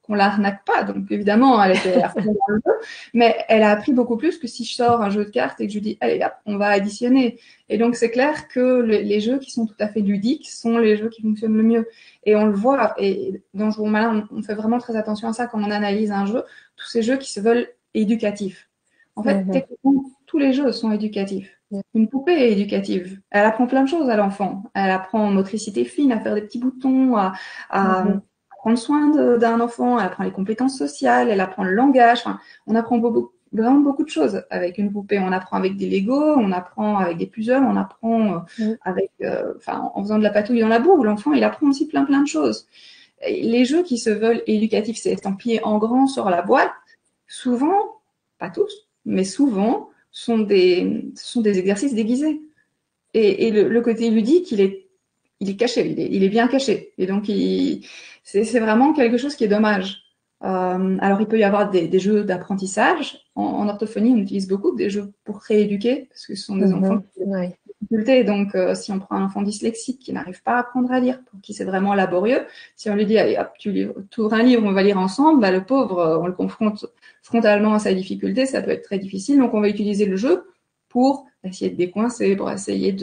B: qu'on l'arnaque pas. Donc évidemment, elle était à fond dans le jeu, mais elle a appris beaucoup plus que si je sors un jeu de cartes et que je lui dis allez hop, on va additionner. Et donc c'est clair que les jeux qui sont tout à fait ludiques sont les jeux qui fonctionnent le mieux. Et on le voit. Et dans Jouons malin, on fait vraiment très attention à ça quand on analyse un jeu. Tous ces jeux qui se veulent éducatifs. En fait, techniquement, tous les jeux sont éducatifs. Une poupée est éducative. Elle apprend plein de choses à l'enfant. Elle apprend en motricité fine, à faire des petits boutons, à prendre soin d'un enfant. Elle apprend les compétences sociales, elle apprend le langage. Enfin, on apprend vraiment beaucoup de choses avec une poupée. On apprend avec des Legos, on apprend avec des puzzles, on apprend avec, en faisant de la patouille dans la boue. L'enfant, il apprend aussi plein de choses. Et les jeux qui se veulent éducatifs, c'est estampillé en grand sur la boîte. Souvent, pas tous, mais souvent, ce sont des exercices déguisés. Et le côté ludique, il est caché, il est bien caché. Et donc, c'est vraiment quelque chose qui est dommage. Alors, il peut y avoir des jeux d'apprentissage. En orthophonie, on utilise beaucoup des jeux pour rééduquer, parce que ce sont des enfants qui ont des difficultés. Donc, si on prend un enfant dyslexique qui n'arrive pas à apprendre à lire, pour qui c'est vraiment laborieux, si on lui dit, allez, hop, tu ouvres un livre, on va lire ensemble, bah, le pauvre, on le confronte frontalement à sa difficulté, ça peut être très difficile. Donc, on va utiliser le jeu pour essayer de décoincer, pour essayer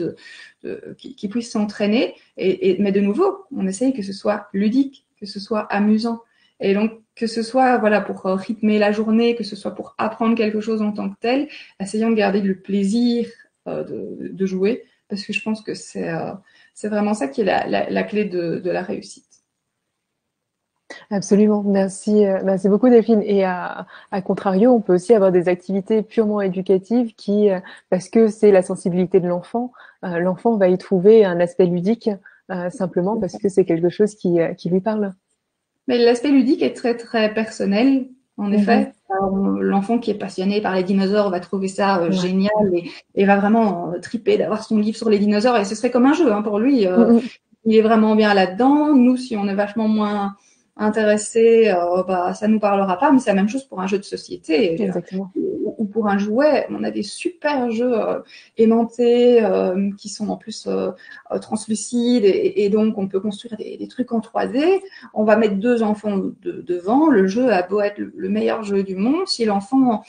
B: qu'il puisse s'entraîner. Mais de nouveau, on essaye que ce soit ludique, que ce soit amusant. Et donc, que ce soit voilà pour rythmer la journée, que ce soit pour apprendre quelque chose en tant que tel, essayons de garder le plaisir de jouer, parce que je pense que c'est vraiment ça qui est la clé de la réussite.
A: Absolument, merci, merci beaucoup Delphine. Et à contrario, on peut aussi avoir des activités purement éducatives qui, parce que c'est la sensibilité de l'enfant, l'enfant va y trouver un aspect ludique simplement parce que c'est quelque chose qui lui parle.
B: Mais l'aspect ludique est très très personnel, en effet. L'enfant qui est passionné par les dinosaures va trouver ça génial et va vraiment triper d'avoir son livre sur les dinosaures. Et ce serait comme un jeu pour lui. Il est vraiment bien là-dedans. Nous, si on est vachement moins intéressé, ça nous parlera pas. Mais c'est la même chose pour un jeu de société.
A: Exactement.
B: Ou pour un jouet. On a des super jeux aimantés qui sont en plus translucides et donc on peut construire des trucs en 3D. On va mettre deux enfants devant. Le jeu a beau être le meilleur jeu du monde. Si l'enfant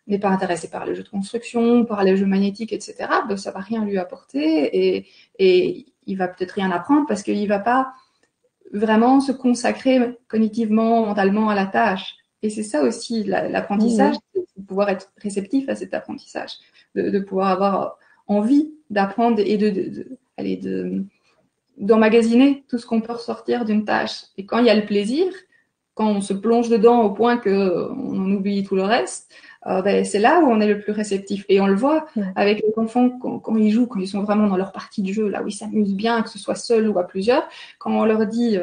B: n'est pas intéressé par les jeux de construction, par les jeux magnétiques, etc., ben, ça va rien lui apporter et il va peut-être rien apprendre parce qu'il va pas vraiment se consacrer cognitivement, mentalement à la tâche. Et c'est ça aussi l'apprentissage, c'est de pouvoir être réceptif à cet apprentissage, de pouvoir avoir envie d'apprendre et d'emmagasiner tout ce qu'on peut ressortir d'une tâche. Et quand il y a le plaisir, quand on se plonge dedans au point qu'on en oublie tout le reste, c'est là où on est le plus réceptif. Et on le voit avec les enfants quand ils jouent, quand ils sont vraiment dans leur partie de jeu, là où ils s'amusent bien, que ce soit seuls ou à plusieurs, quand on leur dit,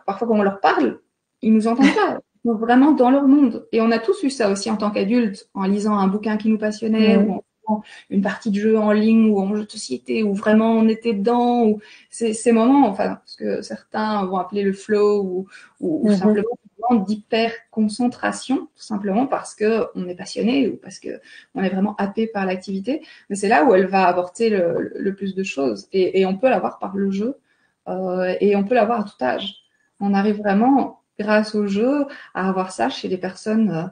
B: parfois quand on leur parle, ils nous entendent pas. Ils sont vraiment dans leur monde. Et on a tous eu ça aussi en tant qu'adultes, en lisant un bouquin qui nous passionnait, ou en une partie de jeu en ligne ou en jeu de société où vraiment on était dedans, ou ces moments, enfin, ce que certains vont appeler le flow ou simplement d'hyper concentration, tout simplement parce que on est passionné ou parce que on est vraiment happé par l'activité. Mais c'est là où elle va apporter le plus de choses et on peut l'avoir par le jeu et on peut l'avoir à tout âge. On arrive vraiment grâce au jeu, à avoir ça chez des personnes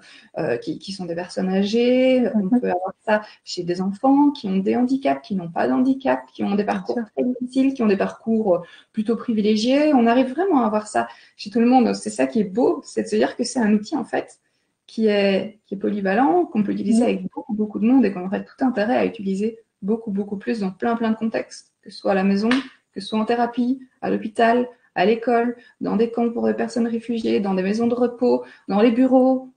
B: qui sont des personnes âgées. On peut avoir ça chez des enfants qui ont des handicaps, qui n'ont pas d'handicap, qui ont des parcours très difficiles, qui ont des parcours plutôt privilégiés. On arrive vraiment à avoir ça chez tout le monde. C'est ça qui est beau, c'est de se dire que c'est un outil en fait qui est polyvalent, qu'on peut utiliser avec beaucoup de monde et qu'on aurait tout intérêt à utiliser beaucoup plus dans plein de contextes, que ce soit à la maison, que ce soit en thérapie, à l'hôpital, à l'école, dans des camps pour des personnes réfugiées, dans des maisons de repos, dans les bureaux,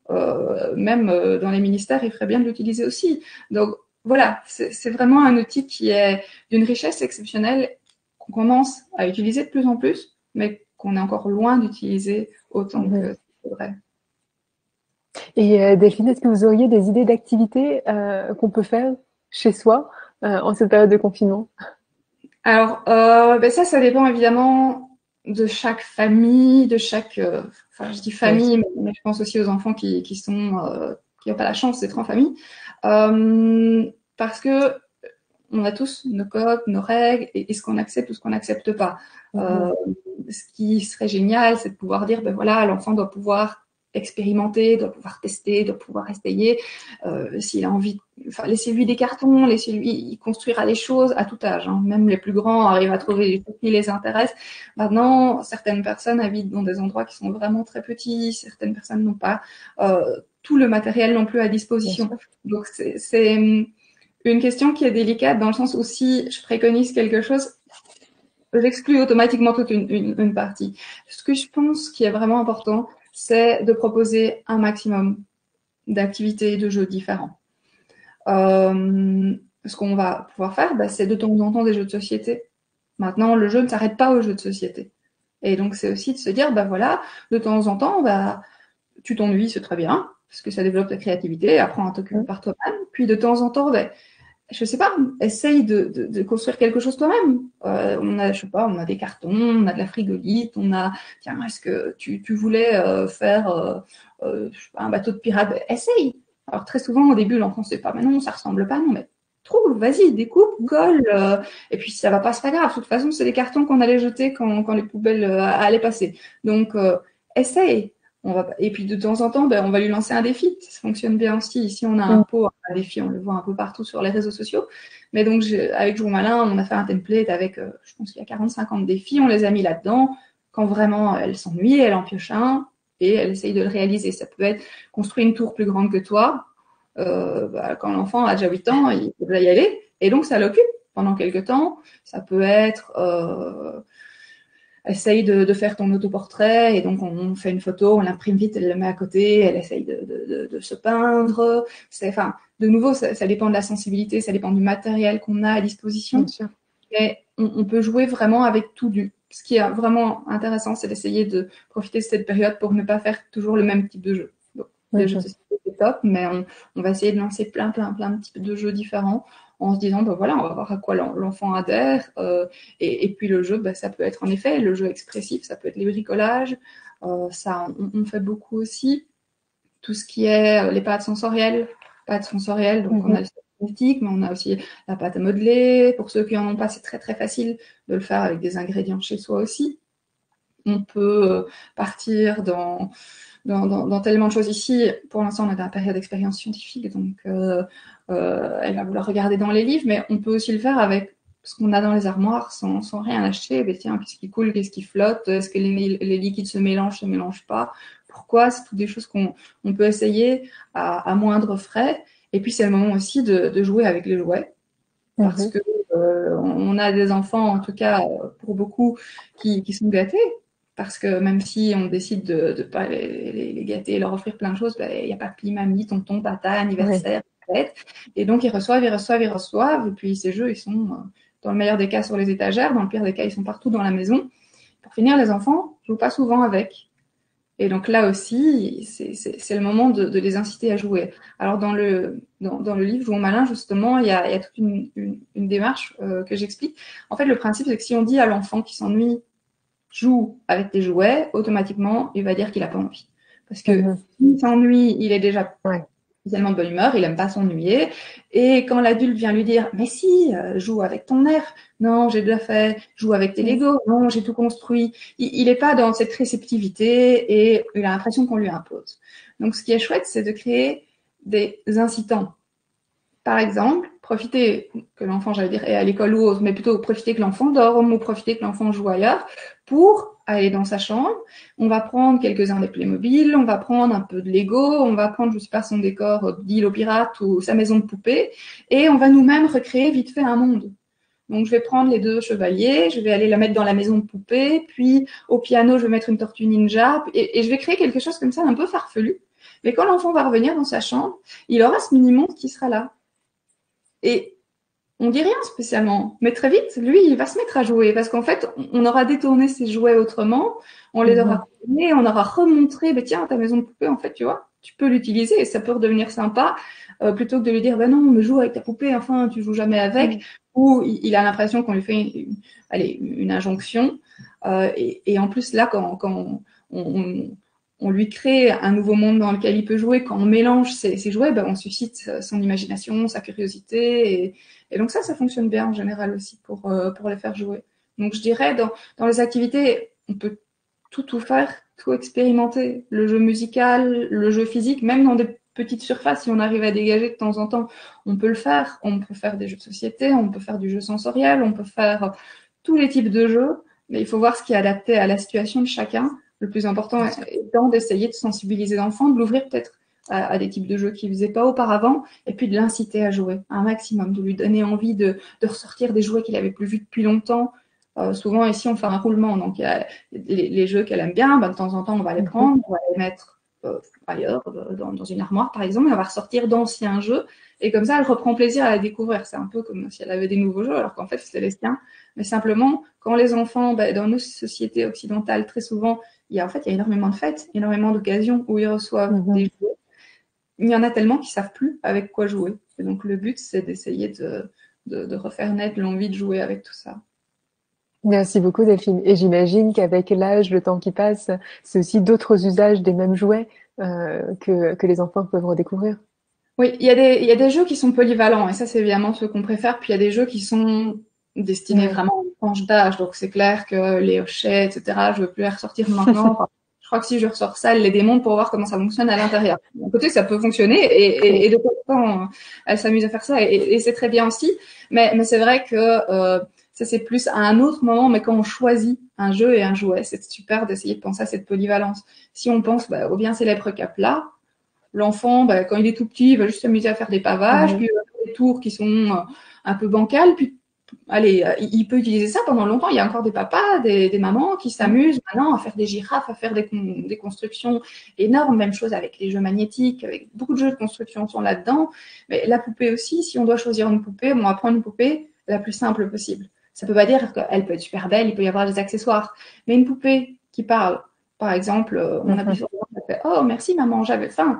B: même dans les ministères, il ferait bien de l'utiliser aussi. Donc voilà, c'est vraiment un outil qui est d'une richesse exceptionnelle qu'on commence à utiliser de plus en plus, mais qu'on est encore loin d'utiliser autant que c'est vrai.
A: Et Delphine, est-ce que vous auriez des idées d'activités qu'on peut faire chez soi en cette période de confinement?
B: Alors, ça dépend évidemment de chaque famille, de chaque. Enfin, je dis
A: Bien
B: famille,
A: sûr.
B: mais je pense aussi aux enfants qui n'ont pas la chance d'être en famille, parce que on a tous nos codes, nos règles, et ce qu'on accepte ou ce qu'on n'accepte pas.
A: Mhm.
B: Euh, Ce qui serait génial, c'est de pouvoir dire, ben voilà, l'enfant doit pouvoir expérimenter, doit pouvoir tester, doit pouvoir essayer. S'il a envie, enfin, laissez-lui des cartons, laissez-lui, il construira des choses à tout âge. Hein. Même les plus grands arrivent à trouver des choses qui les intéressent. Maintenant, certaines personnes habitent dans des endroits qui sont vraiment très petits, certaines personnes n'ont pas tout le matériel non plus à
A: Bien
B: disposition.
A: sûr.
B: Donc, c'est une question qui est délicate dans le sens où si je préconise quelque chose, j'exclus automatiquement toute une partie. Ce que je pense qui est vraiment important, c'est de proposer un maximum d'activités et de jeux différents. Ce qu'on va pouvoir faire, c'est de temps en temps des jeux de société. Maintenant, le jeu ne s'arrête pas aux jeux de société. Et donc, c'est aussi de se dire, voilà, de temps en temps, tu t'ennuies, c'est très bien, parce que ça développe ta créativité, apprends à t'occuper
A: Mhm.
B: par toi-même. Puis, de temps en temps, je sais pas, essaye de construire quelque chose toi-même. Je sais pas, on a des cartons, on a de la frigolite, tiens, est-ce que tu voulais faire je sais pas, un bateau de pirate? Essaye. Alors très souvent au début l'enfant sait pas, mais non, ça ressemble pas, non, mais trouve, vas-y, découpe, colle, et puis si ça va pas, c'est pas grave. De toute façon, c'est des cartons qu'on allait jeter quand les poubelles allaient passer. Donc essaye. Et puis de temps en temps, on va lui lancer un défi. Ça fonctionne bien aussi. Ici, on a un
A: Mhm.
B: pot, un défi, on le voit un peu partout sur les réseaux sociaux. Mais donc, avec Jour Malin, on a fait un template avec, je pense qu'il y a 40-50 défis. On les a mis là-dedans. Quand vraiment elle s'ennuie, elle en pioche un et elle essaye de le réaliser. Ça peut être construire une tour plus grande que toi. Quand l'enfant a déjà 8 ans, il peut y aller. Et donc, ça l'occupe pendant quelques temps. Ça peut être essaye de faire ton autoportrait et donc on fait une photo, on l'imprime vite, elle le met à côté, elle essaye de se peindre. Enfin, de nouveau, ça dépend de la sensibilité, ça dépend du matériel qu'on a à
A: Bien
B: disposition.
A: sûr.
B: Mais on peut jouer vraiment avec tout du. Ce qui est vraiment intéressant, c'est d'essayer de profiter de cette période pour ne pas faire toujours le même type de jeu. Donc, les jeux de
A: Mhm.
B: société, c'est top, mais on va essayer de lancer plein de types de jeux différents en se disant, voilà, on va voir à quoi l'enfant adhère. Et puis le jeu, ça peut être en effet le jeu expressif, ça peut être les bricolages. Ça, on fait beaucoup aussi. Tout ce qui est les pâtes sensorielles, donc on a
A: Mhm.
B: le cosmétique, mais on a aussi la pâte à modeler. Pour ceux qui en ont pas, c'est très très facile de le faire avec des ingrédients chez soi aussi. On peut partir dans tellement de choses ici. Pour l'instant, on est dans la période d'expérience scientifique, donc elle va vouloir regarder dans les livres, mais on peut aussi le faire avec ce qu'on a dans les armoires sans rien acheter. Mais tiens, qu'est-ce qui coule, qu'est-ce qui flotte, est-ce que les liquides se mélangent pas? Pourquoi? C'est toutes des choses qu'on peut essayer à moindre frais. Et puis c'est le moment aussi de jouer avec les jouets, parce
A: Mhm.
B: que on a des enfants, en tout cas pour beaucoup, qui sont gâtés. Parce que même si on décide de ne pas les gâter et leur offrir plein de choses, il n'y a pas pli, mamie, tonton, tata,
A: Oui.
B: anniversaire, fête. Et donc ils reçoivent. Et puis ces jeux, ils sont dans le meilleur des cas sur les étagères, dans le pire des cas, ils sont partout dans la maison. Pour finir, les enfants jouent pas souvent avec. Et donc là aussi, c'est le moment de les inciter à jouer. Alors dans le livre Jouons malin, justement, il y a toute une démarche que j'explique. En fait, le principe, c'est que si on dit à l'enfant qui s'ennuie, joue avec tes jouets, automatiquement, il va dire qu'il n'a pas envie. Parce que
A: Mhm.
B: s'il s'ennuie, il est déjà
A: Ouais.
B: spécialement de bonne humeur, il aime pas s'ennuyer. Et quand l'adulte vient lui dire, mais si, joue avec ton nerf, non, j'ai déjà fait, joue avec tes
A: Mhm.
B: Legos, non, j'ai tout construit. Il est pas dans cette réceptivité et il a l'impression qu'on lui impose. Donc, ce qui est chouette, c'est de créer des incitants. Par exemple, profiter que l'enfant, j'allais dire, est à l'école ou autre, mais plutôt profiter que l'enfant dorme ou profiter que l'enfant joue ailleurs pour aller dans sa chambre. On va prendre quelques-uns des Playmobil, on va prendre un peu de Lego, on va prendre, je sais pas, son décor d'île aux pirates ou sa maison de poupée et on va nous-mêmes recréer vite fait un monde. Donc, je vais prendre les deux chevaliers, je vais aller la mettre dans la maison de poupée, puis au piano, je vais mettre une tortue ninja et je vais créer quelque chose comme ça, un peu farfelu. Mais quand l'enfant va revenir dans sa chambre, il aura ce mini-monde qui sera là. Et on dit rien spécialement, mais très vite, lui, il va se mettre à jouer parce qu'en fait, on aura détourné ses jouets autrement, on les aura
A: Mhm.
B: combinés, on aura remontré, tiens, ta maison de poupée, en fait, tu vois, tu peux l'utiliser et ça peut redevenir sympa, plutôt que de lui dire, ben non, me joue avec ta poupée, enfin, tu joues jamais avec, ou il a l'impression qu'on lui fait une injonction. Et en plus, là, quand on lui crée un nouveau monde dans lequel il peut jouer, quand on mélange ces jouets, ben, on suscite son imagination, sa curiosité, et donc ça fonctionne bien en général aussi pour les faire jouer. Donc je dirais, dans les activités, on peut tout faire, tout expérimenter. Le jeu musical, le jeu physique, même dans des petites surfaces, si on arrive à dégager de temps en temps, on peut le faire. On peut faire des jeux de société, on peut faire du jeu sensoriel, on peut faire tous les types de jeux, mais il faut voir ce qui est adapté à la situation de chacun. Le plus important étant d'essayer de sensibiliser l'enfant, de l'ouvrir peut-être à des types de jeux qu'il ne faisait pas auparavant, et puis de l'inciter à jouer un maximum, de lui donner envie de ressortir des jouets qu'il avait plus vus depuis longtemps. Souvent ici on fait un roulement, donc il y a les jeux qu'elle aime bien, ben, de temps en temps on va les prendre, on va les mettre ailleurs, dans une armoire par exemple, et on va ressortir d'anciens jeux, et comme ça elle reprend plaisir à la découvrir. C'est un peu comme si elle avait des nouveaux jeux alors qu'en fait c'était les siens, mais simplement quand les enfants, ben, dans nos sociétés occidentales très souvent il y a énormément de fêtes, énormément d'occasions où ils reçoivent des jouets. Il y en a tellement qu'ils savent plus avec quoi jouer, et donc le but c'est d'essayer de refaire naître l'envie de jouer avec tout ça.
A: Merci beaucoup Delphine. Et j'imagine qu'avec l'âge, le temps qui passe, c'est aussi d'autres usages des mêmes jouets que les enfants peuvent redécouvrir.
B: Oui, il y a des jeux qui sont polyvalents, et ça c'est évidemment ceux qu'on préfère, puis il y a des jeux qui sont destinés vraiment aux tranches d'âge, donc c'est clair que les hochets, etc., je veux plus les ressortir maintenant. Enfin, je crois que si je ressors ça, elle les démonte pour voir comment ça fonctionne à l'intérieur. D'un côté, ça peut fonctionner, et de temps, elle s'amuse à faire ça, et c'est très bien aussi, mais c'est vrai que ça c'est plus à un autre moment, mais quand on choisit un jeu et un jouet, c'est super d'essayer de penser à cette polyvalence. Si on pense au bien célèbre Cap-là, l'enfant, ben, quand il est tout petit, il va juste s'amuser à faire des pavages, puis il va faire des tours qui sont un peu bancales, puis allez, il peut utiliser ça pendant longtemps. Il y a encore des papas, des mamans qui s'amusent maintenant à faire des girafes, à faire des constructions énormes. Même chose avec les jeux magnétiques, avec beaucoup de jeux de construction sont là-dedans. Mais la poupée aussi, si on doit choisir une poupée, on va prendre une poupée la plus simple possible. Ça peut pas dire qu'elle peut être super belle, il peut y avoir des accessoires, mais une poupée qui parle. Par exemple, on appuie sur le bouton, ça fait oh merci maman, j'avais faim.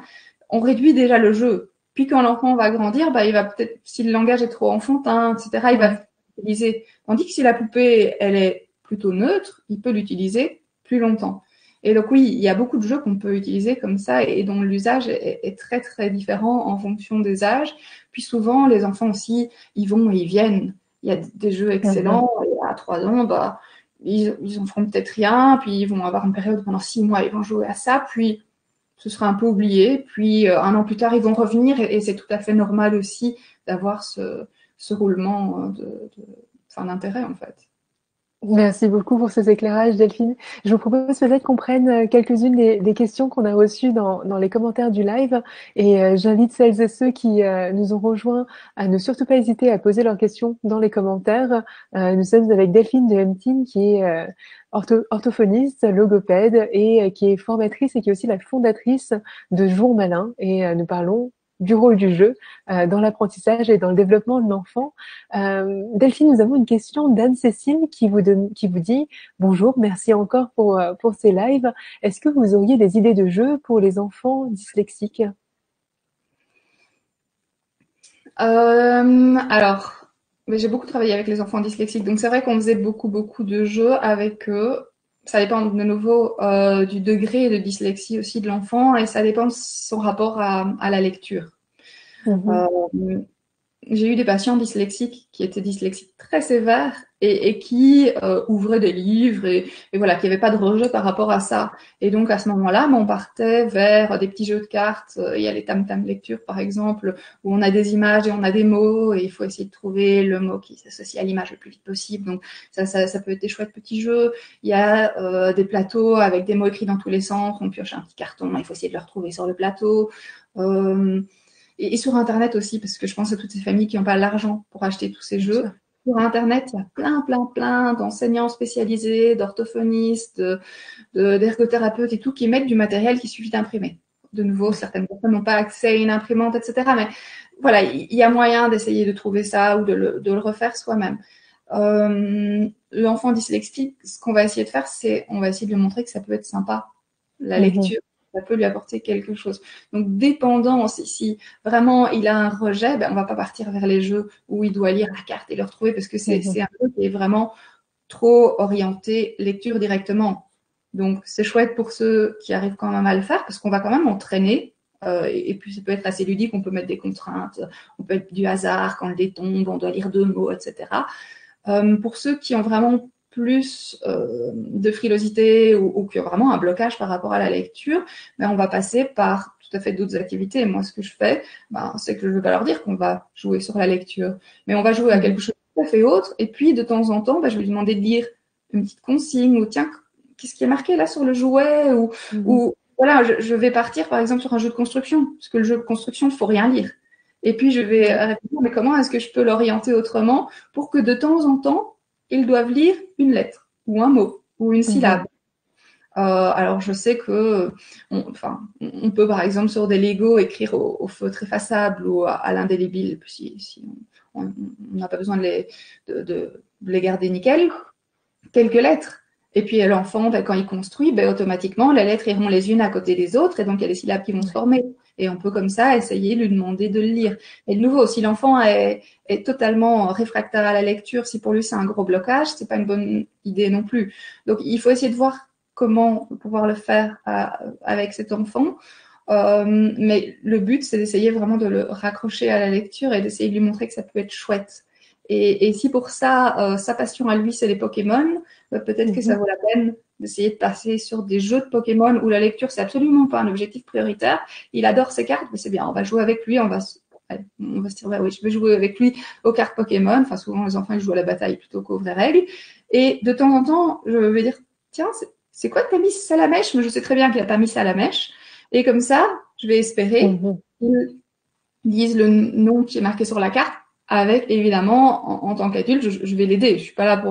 B: On réduit déjà le jeu. Puis quand l'enfant va grandir, bah, il va peut-être, si le langage est trop enfantin, etc., il va l'utiliser. Tandis que si la poupée, elle est plutôt neutre, il peut l'utiliser plus longtemps. Et donc oui, il y a beaucoup de jeux qu'on peut utiliser comme ça et dont l'usage est très très différent en fonction des âges. Puis souvent, les enfants aussi, ils vont et ils viennent. Il y a des jeux excellents. Et à 3 ans, bah, ils en feront peut-être rien. Puis ils vont avoir une période pendant 6 mois, ils vont jouer à ça. Puis ce sera un peu oublié. Puis un an plus tard, ils vont revenir et c'est tout à fait normal aussi d'avoir ce roulement d'intérêt en fait.
A: Merci beaucoup pour ces éclairages, Delphine. Je vous propose peut-être qu'on prenne quelques-unes des questions qu'on a reçues dans les commentaires du live. Et j'invite celles et ceux qui nous ont rejoints à ne surtout pas hésiter à poser leurs questions dans les commentaires. Nous sommes avec Delphine de M-Team, qui est orthophoniste, logopède et qui est formatrice et qui est aussi la fondatrice de Jour Malin. Et nous parlons du rôle du jeu dans l'apprentissage et dans le développement de l'enfant. Delphine, nous avons une question d'Anne-Cécile qui vous dit bonjour, merci encore pour ces lives. Est-ce que vous auriez des idées de jeux pour les enfants dyslexiques?
B: Alors, j'ai beaucoup travaillé avec les enfants dyslexiques, donc c'est vrai qu'on faisait beaucoup de jeux avec eux. Ça dépend de nouveau du degré de dyslexie aussi de l'enfant et ça dépend de son rapport à la lecture. J'ai eu des patients dyslexiques qui étaient dyslexiques très sévères et qui ouvraient des livres et voilà, qui n'avaient pas de rejet par rapport à ça. Et donc à ce moment-là, on partait vers des petits jeux de cartes. Il y a les tam-tam lecture par exemple, où on a des images et on a des mots et il faut essayer de trouver le mot qui s'associe à l'image le plus vite possible. Donc ça peut être des chouettes petits jeux. Il y a des plateaux avec des mots écrits dans tous les sens. On pioche un petit carton, il faut essayer de le retrouver sur le plateau. Et sur Internet aussi, parce que je pense à toutes ces familles qui n'ont pas l'argent pour acheter tous ces jeux. Sur Internet, il y a plein d'enseignants spécialisés, d'orthophonistes, d'ergothérapeutes et tout, qui mettent du matériel qu'il suffit d'imprimer. De nouveau, certaines personnes n'ont pas accès à une imprimante, etc. Mais voilà, il y a moyen d'essayer de trouver ça ou de le refaire soi-même. L'enfant dyslexique, ce qu'on va essayer de faire, c'est on va essayer de lui montrer que ça peut être sympa, la lecture. ça peut lui apporter quelque chose. Donc, dépendant, si vraiment il a un rejet, ben, on va pas partir vers les jeux où il doit lire la carte et le retrouver parce que c'est un jeu qui est vraiment trop orienté lecture directement. Donc, c'est chouette pour ceux qui arrivent quand même à le faire parce qu'on va quand même entraîner. Et puis, ça peut être assez ludique. On peut mettre des contraintes. On peut être du hasard quand le dé tombe. On doit lire 2 mots, etc. Pour ceux qui ont vraiment plus de frilosité ou qui ont vraiment un blocage par rapport à la lecture, ben, on va passer par tout à fait d'autres activités. Moi, ce que je fais, ben, c'est que je ne veux pas leur dire qu'on va jouer sur la lecture, mais on va jouer à quelque chose de tout à fait autre. Et puis, de temps en temps, ben, je vais lui demander de lire une petite consigne ou tiens, qu'est-ce qui est marqué là sur le jouet ou voilà, je vais partir par exemple sur un jeu de construction, parce que le jeu de construction, il faut rien lire. Et puis, je vais répondre, mais comment est-ce que je peux l'orienter autrement pour que de temps en temps, ils doivent lire une lettre ou un mot ou une syllabe. Alors, je sais que, on peut par exemple sur des Lego écrire au feutre effaçable ou à l'indélébile, si on n'a pas besoin de les garder nickel, quelques lettres. Et puis l'enfant, ben, quand il construit, ben, automatiquement, les lettres iront les unes à côté des autres, et donc il y a des syllabes qui vont se former. Et on peut comme ça essayer de lui demander de le lire. Et de nouveau, si l'enfant est totalement réfractaire à la lecture, si pour lui c'est un gros blocage, c'est pas une bonne idée non plus. Donc il faut essayer de voir comment pouvoir le faire avec cet enfant. Mais le but, c'est d'essayer vraiment de le raccrocher à la lecture et d'essayer de lui montrer que ça peut être chouette. Et si pour ça, sa passion à lui, c'est les Pokémon, peut-être que ça vaut la peine d'essayer de passer sur des jeux de Pokémon où la lecture, c'est absolument pas un objectif prioritaire. Il adore ses cartes, mais c'est bien, on va jouer avec lui, on va se dire, bah oui, je vais jouer avec lui aux cartes Pokémon. Enfin, souvent, les enfants, ils jouent à la bataille plutôt qu'aux vraies règles. Et de temps en temps, je vais dire, tiens, c'est quoi que t'as mis ça à la mèche? Mais je sais très bien qu'il a pas mis ça à la mèche. Et comme ça, je vais espérer qu'ils lisent le nom qui est marqué sur la carte avec, évidemment, en tant qu'adulte, je vais l'aider. Je suis pas là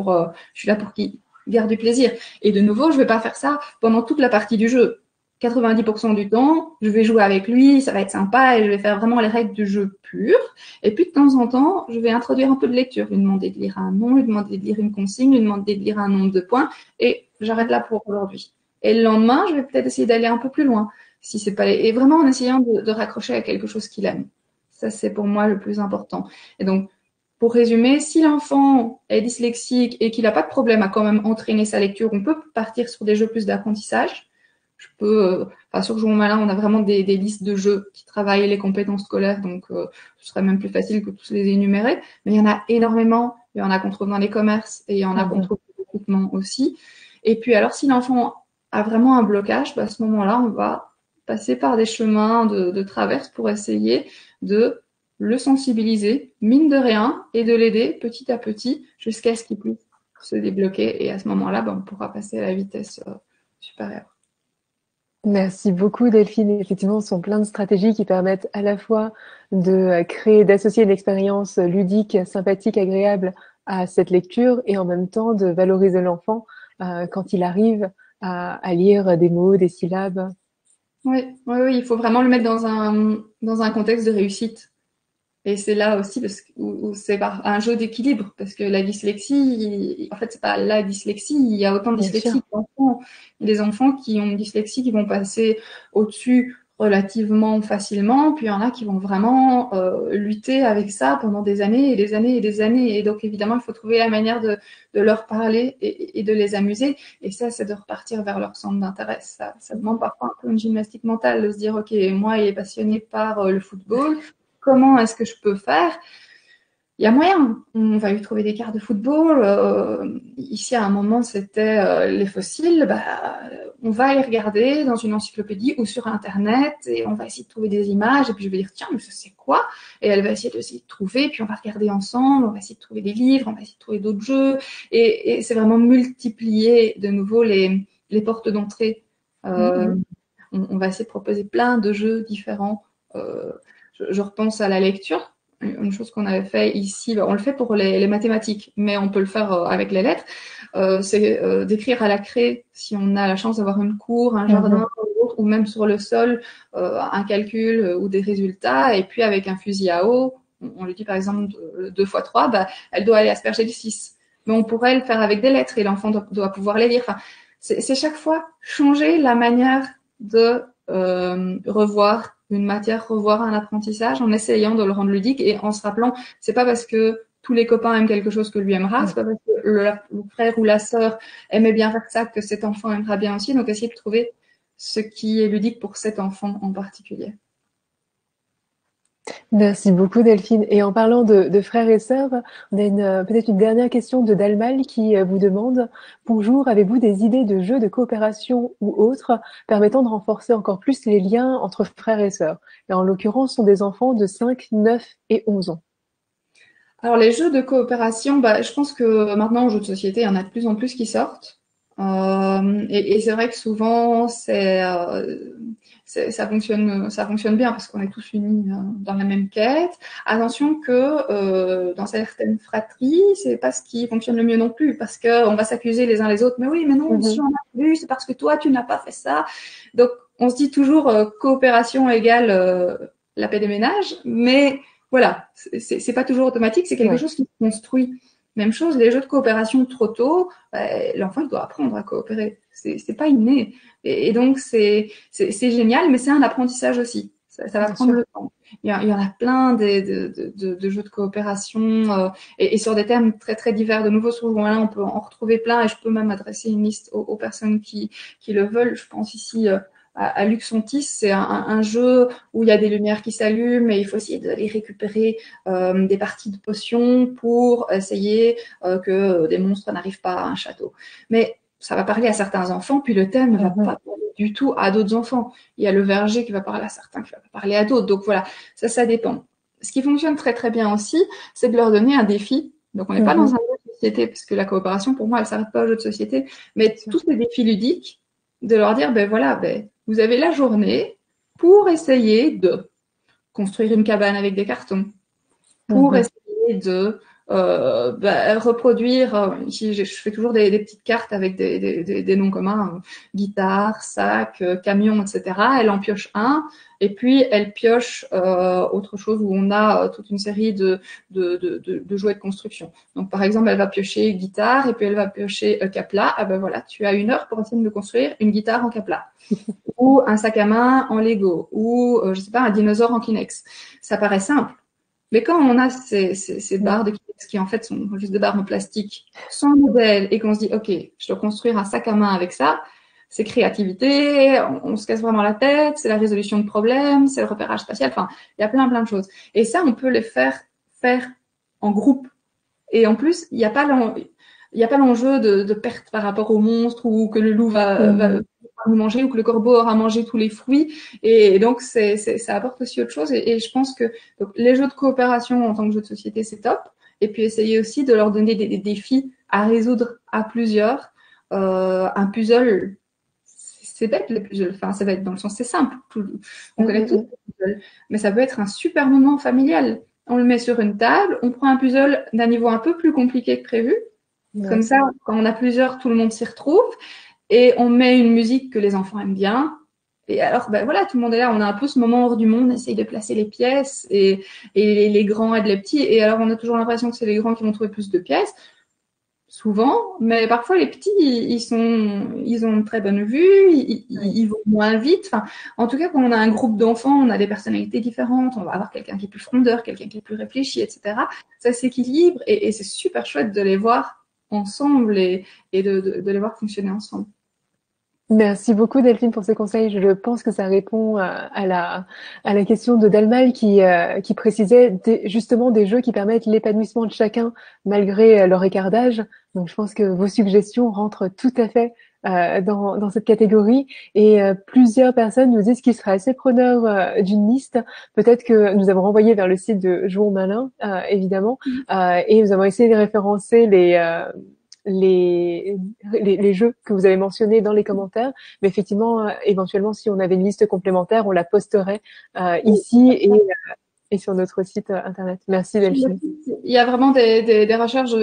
B: je suis là pour qu'il garde du plaisir. Et de nouveau, je vais pas faire ça pendant toute la partie du jeu. 90% du temps, je vais jouer avec lui, ça va être sympa et je vais faire vraiment les règles du jeu pur. Et puis, de temps en temps, je vais introduire un peu de lecture, lui demander de lire un nom, lui demander de lire une consigne, lui demander de lire un nombre de points et j'arrête là pour aujourd'hui. Et le lendemain, je vais peut-être essayer d'aller un peu plus loin. Si c'est pas, et vraiment en essayant de raccrocher à quelque chose qu'il aime. Ça, c'est pour moi le plus important. Et donc, pour résumer, si l'enfant est dyslexique et qu'il n'a pas de problème à quand même entraîner sa lecture, on peut partir sur des jeux plus d'apprentissage. Je peux, sur Jouons Malin, on a vraiment des listes de jeux qui travaillent les compétences scolaires, donc ce serait même plus facile que tous les énumérer. Mais il y en a énormément. Il y en a qu'on trouve dans les commerces et il y en a qu'on trouve dans les groupements aussi. Et puis alors, si l'enfant a vraiment un blocage, à ce moment-là, on va passer par des chemins de traverse pour essayer de le sensibiliser, mine de rien, et de l'aider petit à petit jusqu'à ce qu'il puisse se débloquer. Et à ce moment-là, on pourra passer à la vitesse supérieure.
A: Merci beaucoup Delphine. Effectivement, ce sont plein de stratégies qui permettent à la fois de créer, d'associer une expérience ludique, sympathique, agréable à cette lecture et en même temps de valoriser l'enfant quand il arrive à lire des mots, des syllabes.
B: Oui, il faut vraiment le mettre dans un contexte de réussite. Et c'est là aussi où c'est un jeu d'équilibre, parce que la dyslexie, en fait, c'est pas la dyslexie, il y a autant de dyslexie qu'enfants. Les enfants qui ont une dyslexie qui vont passer au-dessus relativement facilement, puis il y en a qui vont vraiment lutter avec ça pendant des années et des années et des années. Et donc, évidemment, il faut trouver la manière de leur parler et de les amuser. Et ça, c'est de repartir vers leur centre d'intérêt. Ça demande parfois un peu une gymnastique mentale, de se dire, OK, moi, il est passionné par le football. Comment est-ce que je peux faire? Il y a moyen. On va lui trouver des cartes de football. Ici, à un moment, c'était les fossiles. On va les regarder dans une encyclopédie ou sur Internet et on va essayer de trouver des images. Et puis, je vais dire, tiens, mais ça, c'est quoi? Et elle va essayer de trouver. Puis, on va regarder ensemble. On va essayer de trouver des livres. On va essayer de trouver d'autres jeux. Et c'est vraiment multiplier de nouveau les portes d'entrée. On va essayer de proposer plein de jeux différents. Je repense à la lecture. Une chose qu'on avait fait ici, on le fait pour les mathématiques, mais on peut le faire avec les lettres. C'est d'écrire à la craie, si on a la chance d'avoir une cour, un jardin, ou même sur le sol, un calcul ou des résultats. Et puis avec un fusil à eau, on lui dit par exemple 2 fois 3, elle doit aller asperger le 6. Mais on pourrait le faire avec des lettres et l'enfant doit pouvoir les lire. Enfin, c'est chaque fois changer la manière de revoir une matière, revoir un apprentissage en essayant de le rendre ludique et en se rappelant, c'est pas parce que tous les copains aiment quelque chose que lui aimera, c'est pas parce que le frère ou la sœur aimait bien faire ça que cet enfant aimera bien aussi. Donc, essayer de trouver ce qui est ludique pour cet enfant en particulier.
A: Merci beaucoup Delphine. Et en parlant de frères et sœurs, on a peut-être une dernière question de Dalmal qui vous demande: bonjour, avez-vous des idées de jeux de coopération ou autres permettant de renforcer encore plus les liens entre frères et sœurs? Et en l'occurrence, ce sont des enfants de 5, 9 et 11 ans.
B: Alors les jeux de coopération, bah, je pense que maintenant, en jeux de société, il y en a de plus en plus qui sortent. Et c'est vrai que souvent, ça fonctionne bien parce qu'on est tous unis dans la même quête. Attention que dans certaines fratries, c'est pas ce qui fonctionne le mieux non plus, parce que on va s'accuser les uns les autres. Mais oui, mais non, si on a vu, c'est parce que toi, tu n'as pas fait ça. Donc, on se dit toujours coopération égale la paix des ménages, mais voilà, c'est pas toujours automatique, c'est quelque chose qui se construit. Même chose, les jeux de coopération trop tôt, l'enfant il doit apprendre à coopérer. C'est pas inné. Et donc c'est génial, mais c'est un apprentissage aussi. Ça va prendre le temps. Il y en a plein de jeux de coopération et sur des thèmes très très divers. De nouveau sur Jouin, on peut en retrouver plein et je peux même adresser une liste aux personnes qui le veulent. Je pense ici à Luxontis, c'est un jeu où il y a des lumières qui s'allument et il faut essayer d'aller récupérer des parties de potions pour essayer que des monstres n'arrivent pas à un château. Mais ça va parler à certains enfants, puis le thème ne va pas parler du tout à d'autres enfants. Il y a le verger qui va parler à certains, qui va pas parler à d'autres. Donc voilà, ça dépend. Ce qui fonctionne très très bien aussi, c'est de leur donner un défi. Donc on n'est pas dans un jeu de société, parce que la coopération, pour moi, elle s'arrête pas au jeu de société, mais tous ces défis ludiques, de leur dire, ben voilà, ben, vous avez la journée pour essayer de construire une cabane avec des cartons, pour essayer de reproduire. Ici, je fais toujours des petites cartes avec des noms communs, guitare, sac, camion, etc. Elle en pioche un, et puis elle pioche autre chose où on a toute une série de jouets de construction. Donc, par exemple, elle va piocher guitare, et puis elle va piocher capla. Ah ben voilà, tu as 1 heure pour essayer de me construire une guitare en capla. Ou un sac à main en Lego, ou je sais pas, un dinosaure en Kleenex. Ça paraît simple. Mais quand on a ces barres de Kleenex qui en fait sont juste des barres en plastique sans modèle et qu'on se dit ok, je dois construire un sac à main avec ça, c'est créativité, on se casse vraiment la tête, c'est la résolution de problèmes, c'est le repérage spatial, enfin il y a plein de choses. Et ça on peut les faire en groupe. Et en plus il n'y a pas l'enjeu de perte par rapport au monstre ou que le loup va nous manger ou que le corbeau aura mangé tous les fruits. Et donc, ça apporte aussi autre chose. Et je pense que donc, les jeux de coopération en tant que jeux de société, c'est top. Et puis, essayer aussi de leur donner des défis à résoudre à plusieurs. Un puzzle, c'est bête les puzzles. Enfin, ça va être dans le sens, c'est simple. On connaît tous les puzzles. Mais ça peut être un super moment familial. On le met sur une table, on prend un puzzle d'un niveau un peu plus compliqué que prévu. Comme ça, quand on a plusieurs, tout le monde s'y retrouve. Et on met une musique que les enfants aiment bien. Et alors, ben voilà, tout le monde est là. On a un peu ce moment hors du monde, on essaye de placer les pièces et les grands aident les petits. Et alors, on a toujours l'impression que c'est les grands qui vont trouver plus de pièces. Souvent, mais parfois les petits, ils ont une très bonne vue, ils vont moins vite. Enfin, en tout cas, quand on a un groupe d'enfants, on a des personnalités différentes. On va avoir quelqu'un qui est plus frondeur, quelqu'un qui est plus réfléchi, etc. Ça s'équilibre et c'est super chouette de les voir ensemble et de les voir fonctionner ensemble.
A: Merci beaucoup Delphine pour ces conseils. Je pense que ça répond à la question de Dalmal qui précisait justement des jeux qui permettent l'épanouissement de chacun malgré leur écart d'âge. Donc je pense que vos suggestions rentrent tout à fait dans cette catégorie. Et plusieurs personnes nous disent qu'ils seraient assez preneurs d'une liste. Peut-être que nous avons renvoyé vers le site de Jouons Malin, évidemment, et nous avons essayé de référencer les jeux que vous avez mentionnés dans les commentaires, mais effectivement, éventuellement, si on avait une liste complémentaire, on la posterait ici et sur notre site internet. Merci Delphine.
B: Il y a vraiment des recherches.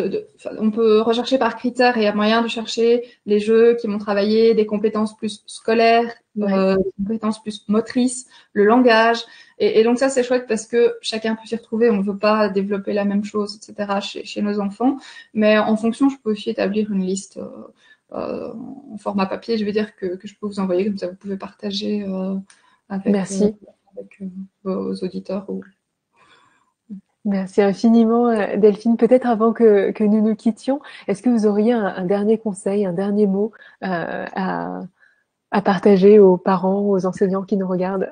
B: On peut rechercher par critères et il y a moyen de chercher les jeux qui vont travailler des compétences plus scolaires, des compétences plus motrices, le langage. Et donc ça, c'est chouette parce que chacun peut s'y retrouver. On ne veut pas développer la même chose, etc. chez nos enfants. Mais en fonction, je peux aussi établir une liste en format papier, je vais dire que je peux vous envoyer, comme ça vous pouvez partager avec,
A: Merci.
B: avec vos auditeurs.
A: Merci infiniment, Delphine. Peut-être avant que nous nous quittions, est-ce que vous auriez un dernier conseil, un dernier mot à partager aux parents, aux enseignants qui nous regardent?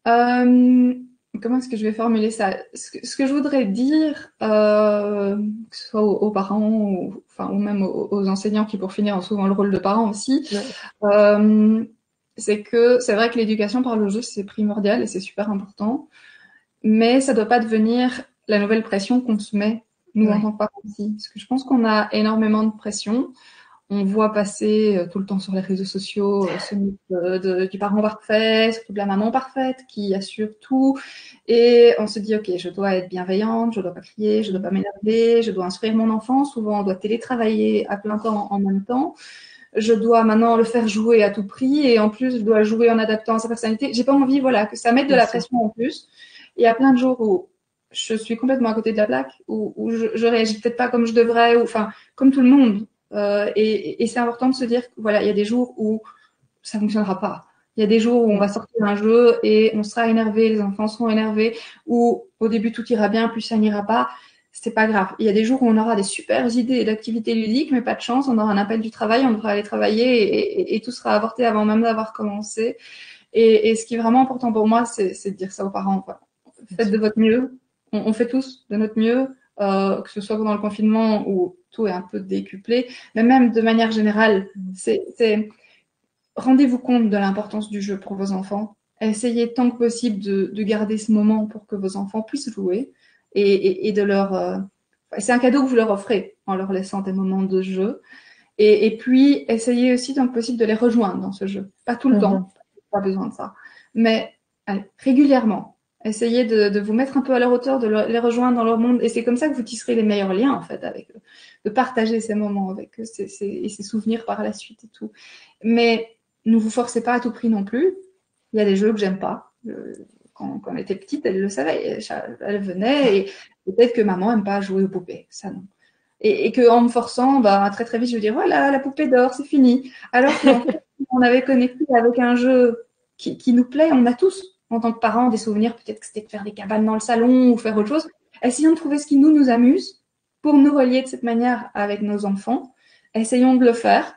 B: Euh, Comment est-ce que je vais formuler ça? Ce que je voudrais dire, que ce soit aux parents ou, enfin, ou même aux enseignants qui, pour finir, ont souvent le rôle de parents aussi,
A: Ouais.
B: euh, c'est que c'est vrai que l'éducation par le jeu, c'est primordial et c'est super important, mais ça doit pas devenir la nouvelle pression qu'on se met, nous, en
A: Ouais.
B: tant que parents aussi. Parce que je pense qu'on a énormément de pression. On voit passer tout le temps sur les réseaux sociaux ce mythe du parent parfait, surtout de la maman parfaite qui assure tout. Et on se dit, OK, je dois être bienveillante, je dois pas crier, je dois pas m'énerver, je dois instruire mon enfant. Souvent, on doit télétravailler à plein temps en même temps. Je dois maintenant le faire jouer à tout prix et en plus, je dois jouer en adaptant à sa personnalité. J'ai pas envie, voilà, que ça mette de
A: Bien
B: la
A: sûr.
B: pression en plus. Il y a plein de jours où je suis complètement à côté de la plaque, où je réagis peut-être pas comme je devrais, ou enfin, comme tout le monde. Et c'est important de se dire que voilà, il y a des jours où ça fonctionnera pas. Il y a des jours où on va sortir un jeu et on sera énervé, les enfants seront énervés, ou au début tout ira bien, puis ça n'ira pas. C'est pas grave. Il y a des jours où on aura des super idées d'activités ludiques, mais pas de chance, on aura un appel du travail, on devra aller travailler et tout sera avorté avant même d'avoir commencé. Et ce qui est vraiment important pour moi, c'est de dire ça aux parents. Quoi.
A: Bien
B: Faites de
A: sûr.
B: votre mieux. On fait tous de notre mieux, que ce soit pendant le confinement où tout est un peu décuplé, mais même de manière générale, c'est rendez-vous compte de l'importance du jeu pour vos enfants. Essayez tant que possible de garder ce moment pour que vos enfants puissent jouer et de leur. C'est un cadeau que vous leur offrez en leur laissant des moments de jeu. Et puis, essayez aussi tant que possible de les rejoindre dans ce jeu. Pas tout le
A: Mhm.
B: temps, pas besoin de ça. Mais allez, régulièrement, essayez de vous mettre un peu à leur hauteur, de les rejoindre dans leur monde. Et c'est comme ça que vous tisserez les meilleurs liens, en fait, avec eux. De partager ces moments avec eux et ces souvenirs par la suite et tout. Mais ne vous forcez pas à tout prix non plus. Il y a des jeux que j'aime pas. Quand elle était petite, elle le savait. Elle venait et peut-être que maman aime pas jouer aux poupées. Ça, non. Et qu'en me forçant, bah, très très vite, je vais dire, voilà, la poupée d'or, c'est fini. Alors qu'en fait, on avait connecté avec un jeu qui nous plaît, on a tous, en tant que parents, des souvenirs, peut-être que c'était de faire des cabanes dans le salon ou faire autre chose. Essayons de trouver ce qui nous amuse pour nous relier de cette manière avec nos enfants. Essayons de le faire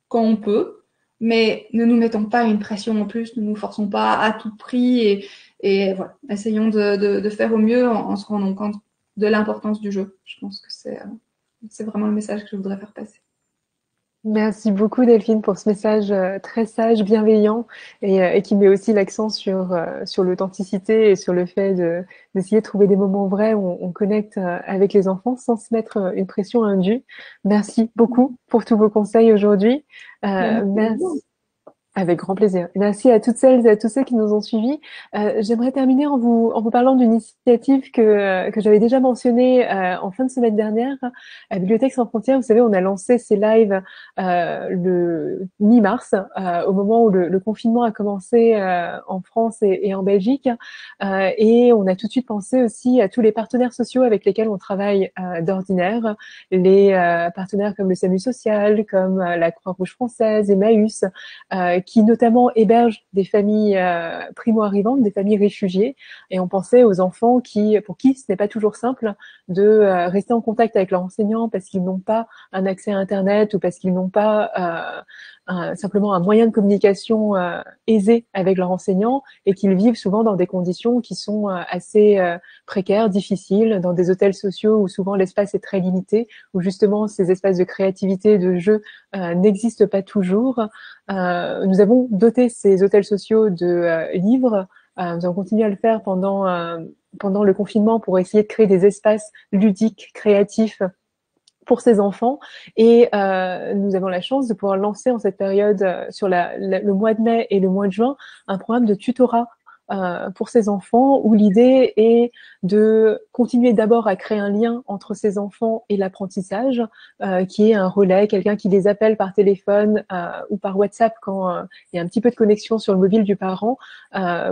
B: quand on peut, mais ne nous mettons pas une pression en plus, ne nous forçons pas à tout prix et voilà. Essayons de faire au mieux en se rendant compte de l'importance du jeu. Je pense que c'est vraiment le message que je voudrais faire passer.
A: Merci beaucoup Delphine pour ce message très sage, bienveillant et qui met aussi l'accent sur l'authenticité et sur le fait d'essayer de trouver des moments vrais où on connecte avec les enfants sans se mettre une pression indue. Merci beaucoup pour tous vos conseils aujourd'hui.
B: Merci à
A: Merci.
B: vous.
A: Avec grand plaisir. Merci à toutes celles et à tous ceux qui nous ont suivis. J'aimerais terminer en vous parlant d'une initiative que j'avais déjà mentionnée en fin de semaine dernière. À Bibliothèques sans frontières, vous savez, on a lancé ces lives le mi-mars, au moment où le confinement a commencé en France et en Belgique. Et on a tout de suite pensé aussi à tous les partenaires sociaux avec lesquels on travaille d'ordinaire, les partenaires comme le SAMU social, comme la Croix-Rouge française, Emmaüs, qui notamment héberge des familles primo-arrivantes, des familles réfugiées. Et on pensait aux enfants pour qui ce n'est pas toujours simple de rester en contact avec leurs enseignants parce qu'ils n'ont pas un accès à Internet ou parce qu'ils n'ont pas simplement un moyen de communication aisé avec leurs enseignants et qu'ils vivent souvent dans des conditions qui sont assez précaires, difficiles, dans des hôtels sociaux où souvent l'espace est très limité, où justement ces espaces de créativité, de jeu n'existent pas toujours. Nous avons doté ces hôtels sociaux de livres. Nous avons continué à le faire pendant le confinement pour essayer de créer des espaces ludiques, créatifs pour ces enfants. Et nous avons la chance de pouvoir lancer en cette période, sur le mois de mai et le mois de juin, un programme de tutorat pour ces enfants, où l'idée est de continuer d'abord à créer un lien entre ces enfants et l'apprentissage, qui est un relais, quelqu'un qui les appelle par téléphone ou par WhatsApp quand il y a un petit peu de connexion sur le mobile du parent,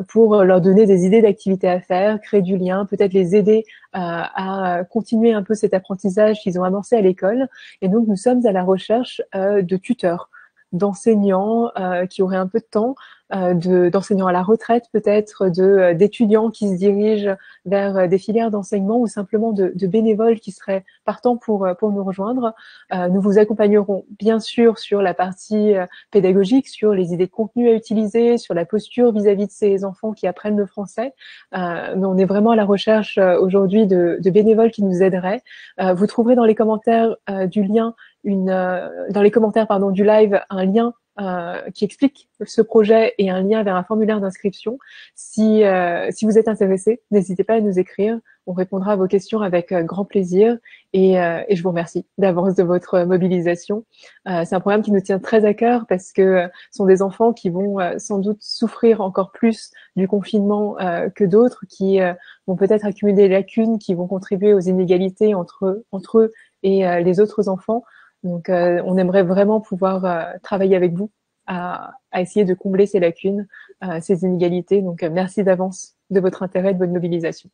A: pour leur donner des idées d'activités à faire, créer du lien, peut-être les aider à continuer un peu cet apprentissage qu'ils ont amorcé à l'école. Et donc, nous sommes à la recherche de tuteurs, d'enseignants qui auraient un peu de temps, d'enseignants à la retraite peut-être, d'étudiants qui se dirigent vers des filières d'enseignement ou simplement de bénévoles qui seraient partants pour nous rejoindre. Nous vous accompagnerons bien sûr sur la partie pédagogique, sur les idées de contenu à utiliser, sur la posture vis-à-vis de ces enfants qui apprennent le français. Mais on est vraiment à la recherche aujourd'hui de bénévoles qui nous aideraient. Vous trouverez dans les commentaires du lien dans les commentaires du live un lien qui explique ce projet et un lien vers un formulaire d'inscription. Si vous êtes intéressé, n'hésitez pas à nous écrire. On répondra à vos questions avec grand plaisir et je vous remercie d'avance de votre mobilisation. C'est un programme qui nous tient très à cœur parce que ce sont des enfants qui vont sans doute souffrir encore plus du confinement que d'autres, qui vont peut-être accumuler des lacunes, qui vont contribuer aux inégalités entre eux et les autres enfants. Donc, on aimerait vraiment pouvoir travailler avec vous à essayer de combler ces lacunes, ces inégalités. Donc, merci d'avance de votre intérêt et de votre mobilisation.